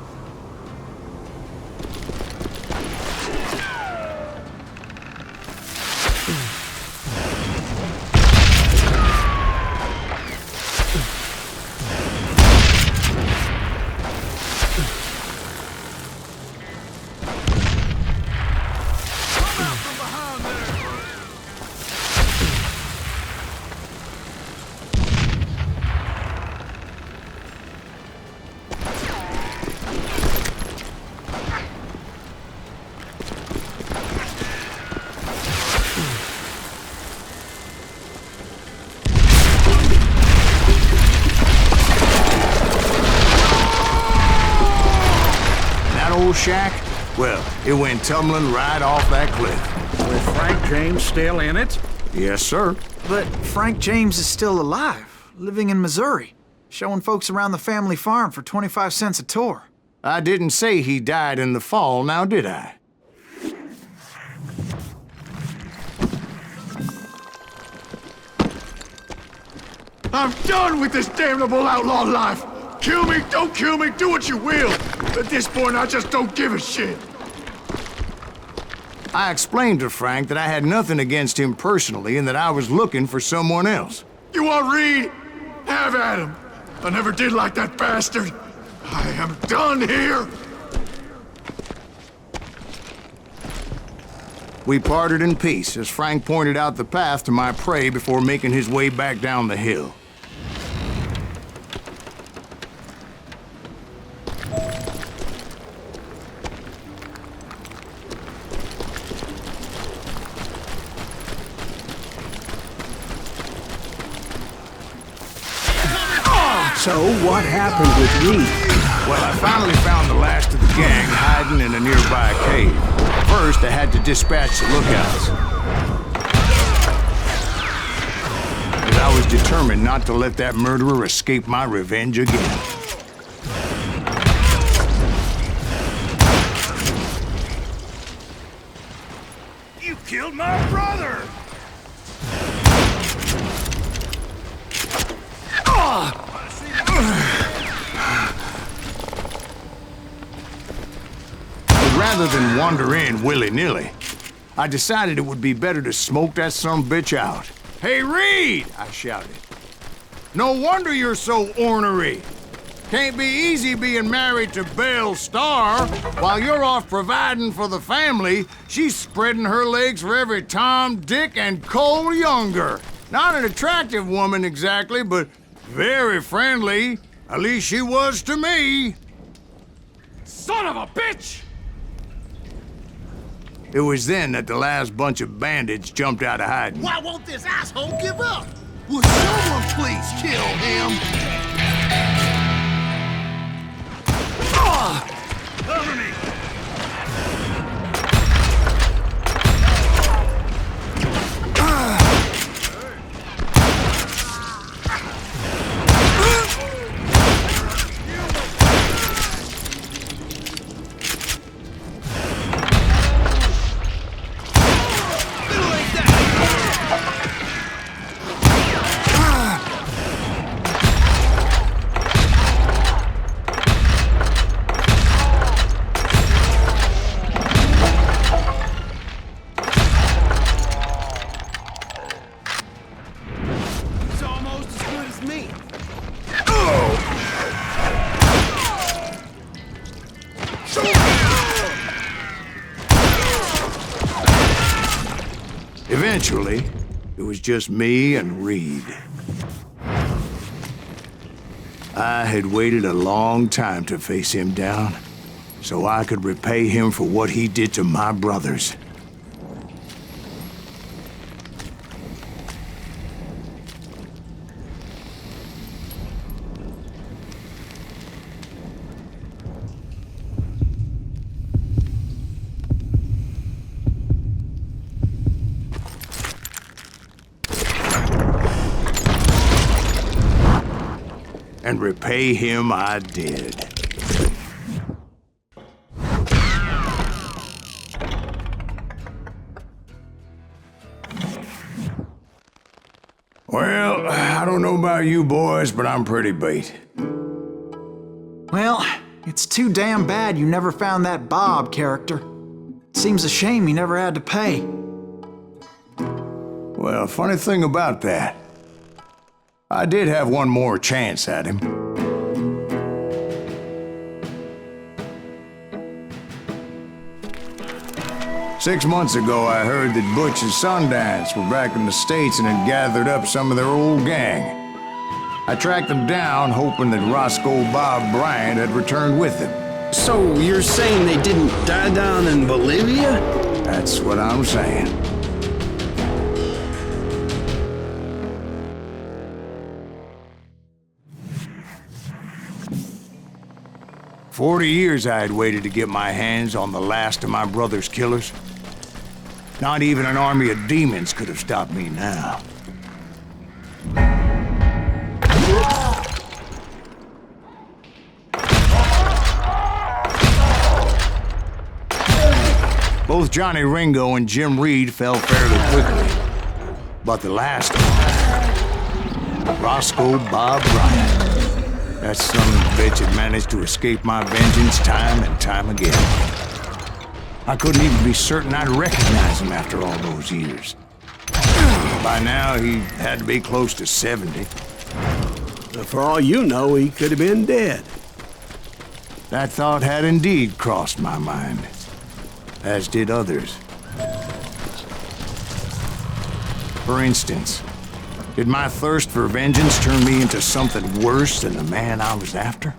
Shack? Well, it went tumbling right off that cliff. With Frank James still in it? Yes, sir. But Frank James is still alive, living in Missouri, showing folks around the family farm for 25 cents a tour. I didn't say he died in the fall, now did I? I'm done with this damnable outlaw life! Kill me, don't kill me, do what you will! At this point, I just don't give a shit! I explained to Frank that I had nothing against him personally and that I was looking for someone else. You want Reed? Have at him! I never did like that bastard! I am done here! We parted in peace as Frank pointed out the path to my prey before making his way back down the hill. So, what happened with Reed? Well, I finally found the last of the gang hiding in a nearby cave. First, I had to dispatch the lookouts. But I was determined not to let that murderer escape my revenge again. You killed my brother! But rather than wander in willy-nilly, I decided it would be better to smoke that sumbitch out. Hey, Reed! I shouted. No wonder you're so ornery. Can't be easy being married to Belle Starr. While you're off providing for the family, she's spreading her legs for every Tom, Dick, and Cole Younger. Not an attractive woman exactly, but very friendly. At least she was to me. Son of a bitch! It was then that the last bunch of bandits jumped out of hiding. Why won't this asshole give up? Will someone please kill him? Cover me! Eventually, it was just me and Reed. I had waited a long time to face him down, so I could repay him for what he did to my brothers. And repay him I did. Well, I don't know about you boys, but I'm pretty beat. Well, it's too damn bad you never found that Bob character. Seems a shame you never had to pay. Well, funny thing about that, I did have one more chance at him. Six months ago, I heard that Butch and Sundance were back in the States and had gathered up some of their old gang. I tracked them down, hoping that Roscoe Bob Bryant had returned with them. So you're saying they didn't die down in Bolivia? That's what I'm saying. For 40 years I had waited to get my hands on the last of my brother's killers. Not even an army of demons could have stopped me now. Both Johnny Ringo and Jim Reed fell fairly quickly. But the last of them, Roscoe Bob Bryant. That son of a bitch had managed to escape my vengeance time and time again. I couldn't even be certain I'd recognize him after all those years. By now, he had to be close to 70. For all you know, he could have been dead. That thought had indeed crossed my mind, as did others. For instance, did my thirst for vengeance turn me into something worse than the man I was after?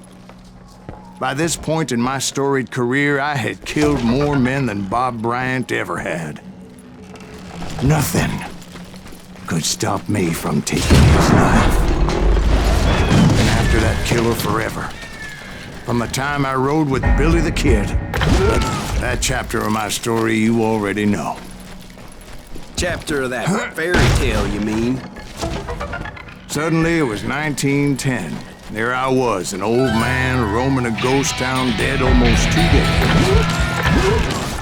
By this point in my storied career, I had killed more men than Bob Bryant ever had. Nothing could stop me from taking his life. And after that killer forever, from the time I rode with Billy the Kid, That chapter of my story you already know. Chapter of that fairy tale, you mean? Suddenly, it was 1910. There I was, an old man roaming a ghost town dead almost 2 days.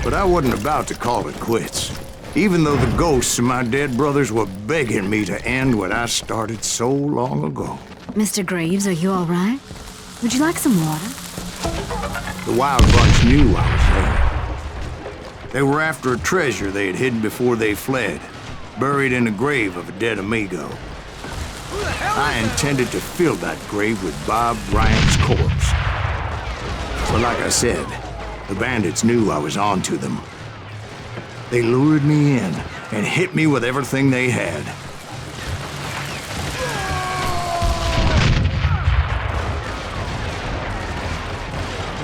But I wasn't about to call it quits, even though the ghosts of my dead brothers were begging me to end what I started so long ago. Mr. Greaves, are you all right? Would you like some water? The Wild Bunch knew I was there. They were after a treasure they had hidden before they fled, buried in the grave of a dead amigo. I intended to fill that grave with Bob Bryant's corpse. But like I said, the bandits knew I was on to them. They lured me in and hit me with everything they had.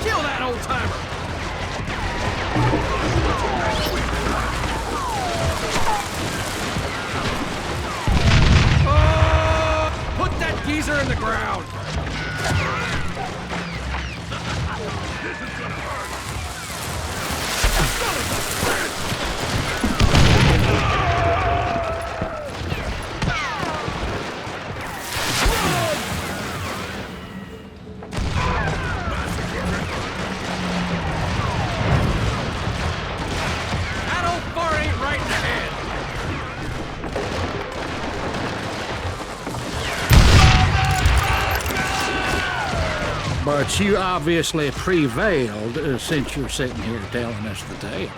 Kill that old-timer! Put that geezer in the ground! That old far ain't right in the head! But you obviously prevailed since you're sitting here telling us the tale.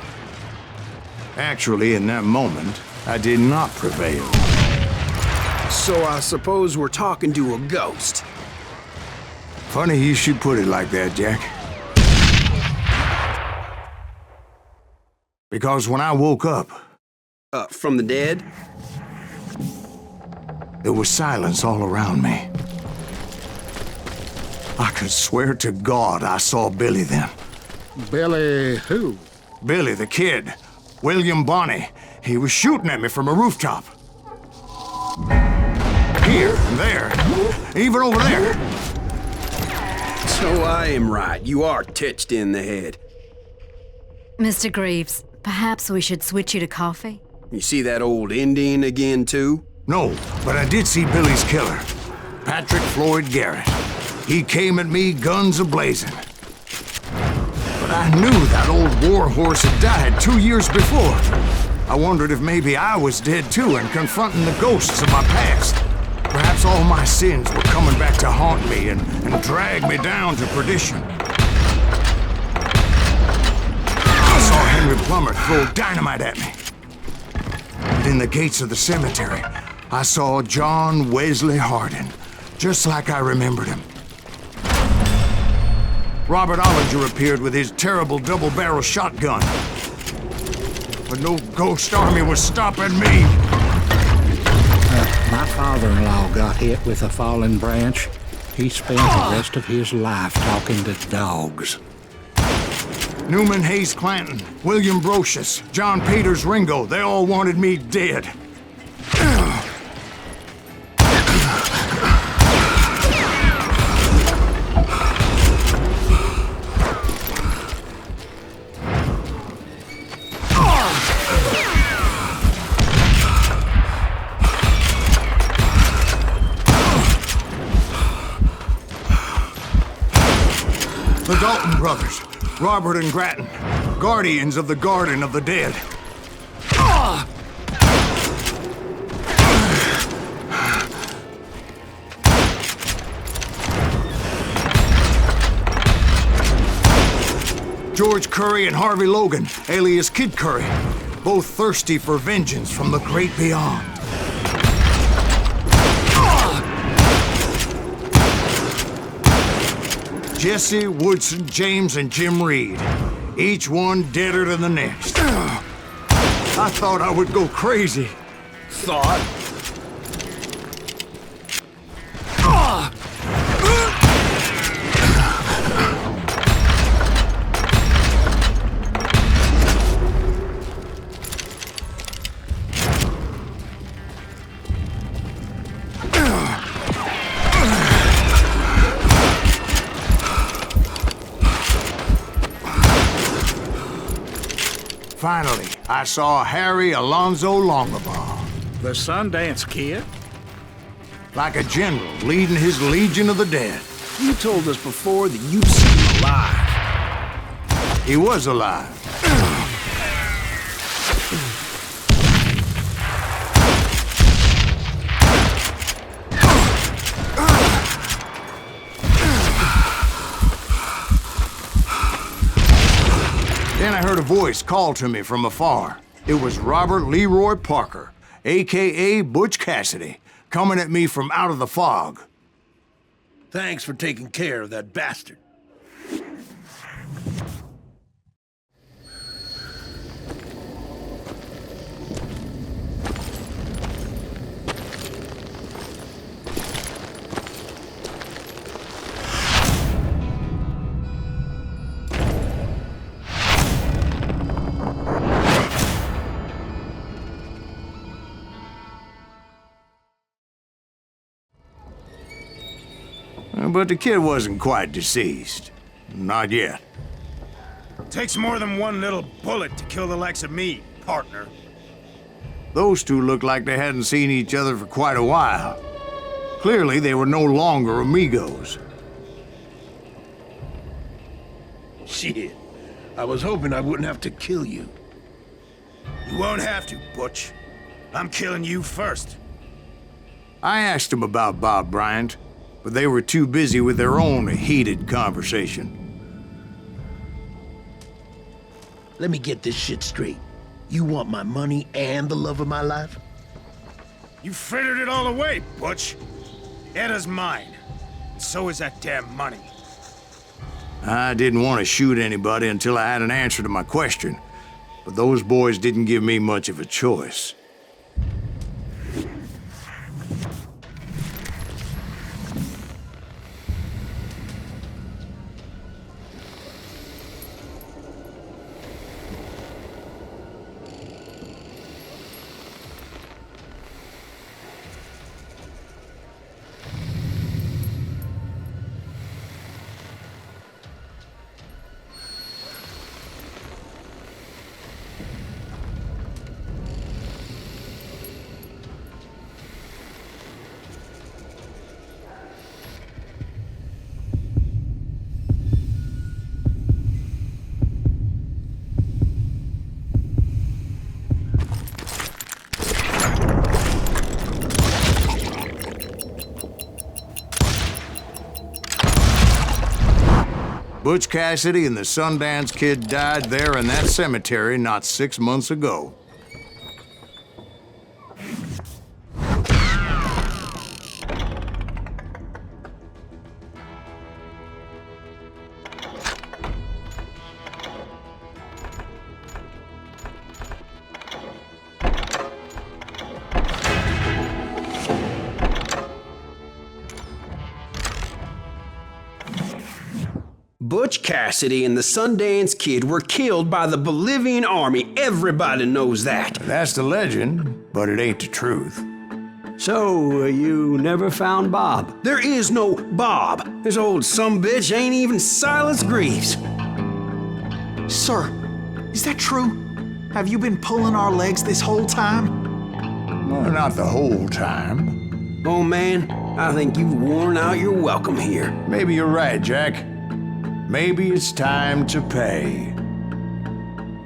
Actually, in that moment, I did not prevail. So I suppose we're talking to a ghost. Funny you should put it like that, Jack. Because when I woke up, From the dead? there was silence all around me. I could swear to God I saw Billy then. Billy who? Billy, the kid. William Bonney. He was shooting at me from a rooftop. Here, and there, even over there. So I am right. You are touched in the head. Mr. Greaves, perhaps we should switch you to coffee? You see that old Indian again, too? No, but I did see Billy's killer, Patrick Floyd Garrett. He came at me guns a-blazing. But I knew that old war horse had died 2 years before. I wondered if maybe I was dead too and confronting the ghosts of my past. Perhaps all my sins were coming back to haunt me and drag me down to perdition. I saw Henry Plummer throw dynamite at me. And in the gates of the cemetery, I saw John Wesley Hardin, just like I remembered him. Robert Ollinger appeared with his terrible double-barrel shotgun. But no ghost army was stopping me. My father-in-law got hit with a fallen branch. He spent the rest of his life talking to dogs. Newman Hayes Clanton, William Brocious, John Peters Ringo, they all wanted me dead. The Dalton brothers, Robert and Grattan, guardians of the Garden of the Dead. George Curry and Harvey Logan, alias Kid Curry, both thirsty for vengeance from the great beyond. Jasse, Woodson, James, and Jim Reed. Each one deader than the next. I thought I would go crazy. Thought? I saw Harry Alonzo Longabaugh. The Sundance Kid? Like a general leading his legion of the dead. You told us before that you'd seen him alive. He was alive. Then I heard a voice call to me from afar. It was Robert Leroy Parker, a.k.a. Butch Cassidy, coming at me from out of the fog. Thanks for taking care of that bastard. But the kid wasn't quite deceased. Not yet. Takes more than one little bullet to kill the likes of me, partner. Those two looked like they hadn't seen each other for quite a while. Clearly, they were no longer amigos. Shit. I was hoping I wouldn't have to kill you. You won't have to, Butch. I'm killing you first. I asked them about Bob Bryant, but they were too busy with their own heated conversation. Let me get this shit straight. You want my money and the love of my life? You frittered it all away, Butch. Edda's mine. And so is that damn money. I didn't want to shoot anybody until I had an answer to my question, but those boys didn't give me much of a choice. Butch Cassidy and the Sundance Kid died there in that cemetery not 6 months ago. Butch Cassidy and the Sundance Kid were killed by the Bolivian army. Everybody knows that. That's the legend, but it ain't the truth. So, you never found Bob? There is no Bob. This old sumbitch ain't even Silas Greaves. Sir, is that true? Have you been pulling our legs this whole time? Well, not the whole time. Oh man, I think you've worn out your welcome here. Maybe you're right, Jack. Maybe it's time to pay.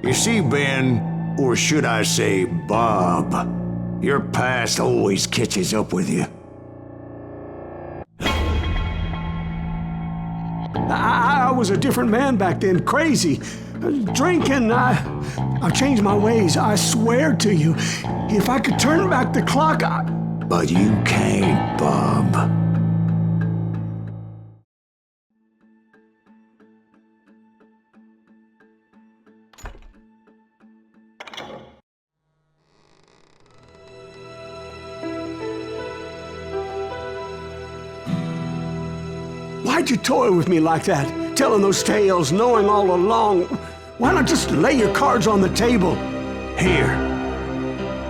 You see, Ben, or should I say Bob, your past always catches up with you. I was a different man back then, crazy. Drinking, I've changed my ways, I swear to you. If I could turn back the clock, But you can't, Bob. Why'd you toy with me like that? Telling those tales, knowing all along. Why not just lay your cards on the table? Here.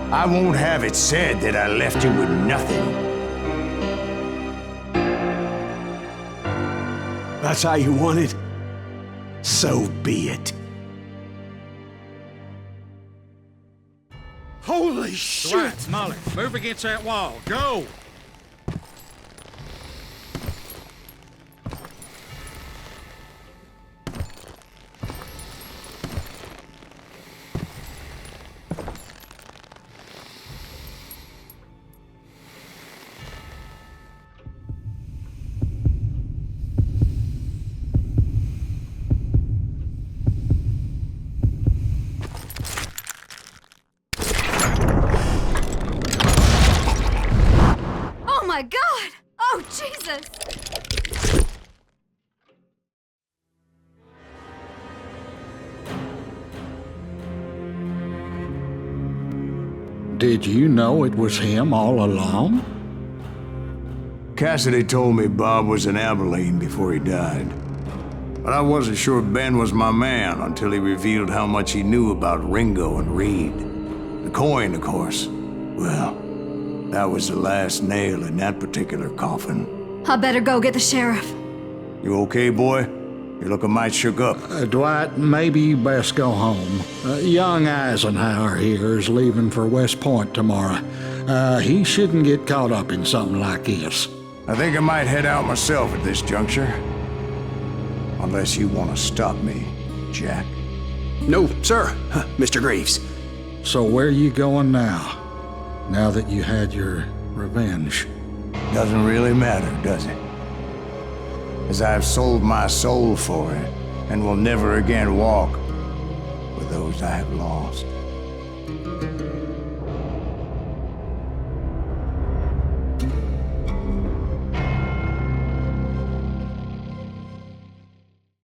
I won't have it said that I left you with nothing. That's how you want it? So be it. Holy shit! Dwight, Molly, move against that wall. Go! Oh my God! Oh, Jesus! Did you know it was him all along? Cassidy told me Bob was in Abilene before he died. But I wasn't sure Ben was my man until he revealed how much he knew about Ringo and Reed. The coin, of course. Well, that was the last nail in that particular coffin. I better go get the sheriff. You okay, boy? You're looking mighty shook up. Dwight, maybe you best go home. Young Eisenhower here is leaving for West Point tomorrow. He shouldn't get caught up in something like this. I think I might head out myself at this juncture. Unless you want to stop me, Jack. No, sir, Mr. Greaves. So where you going now? Now that you had your revenge? Doesn't really matter, does it? As I've sold my soul for it, and will never again walk with those I have lost.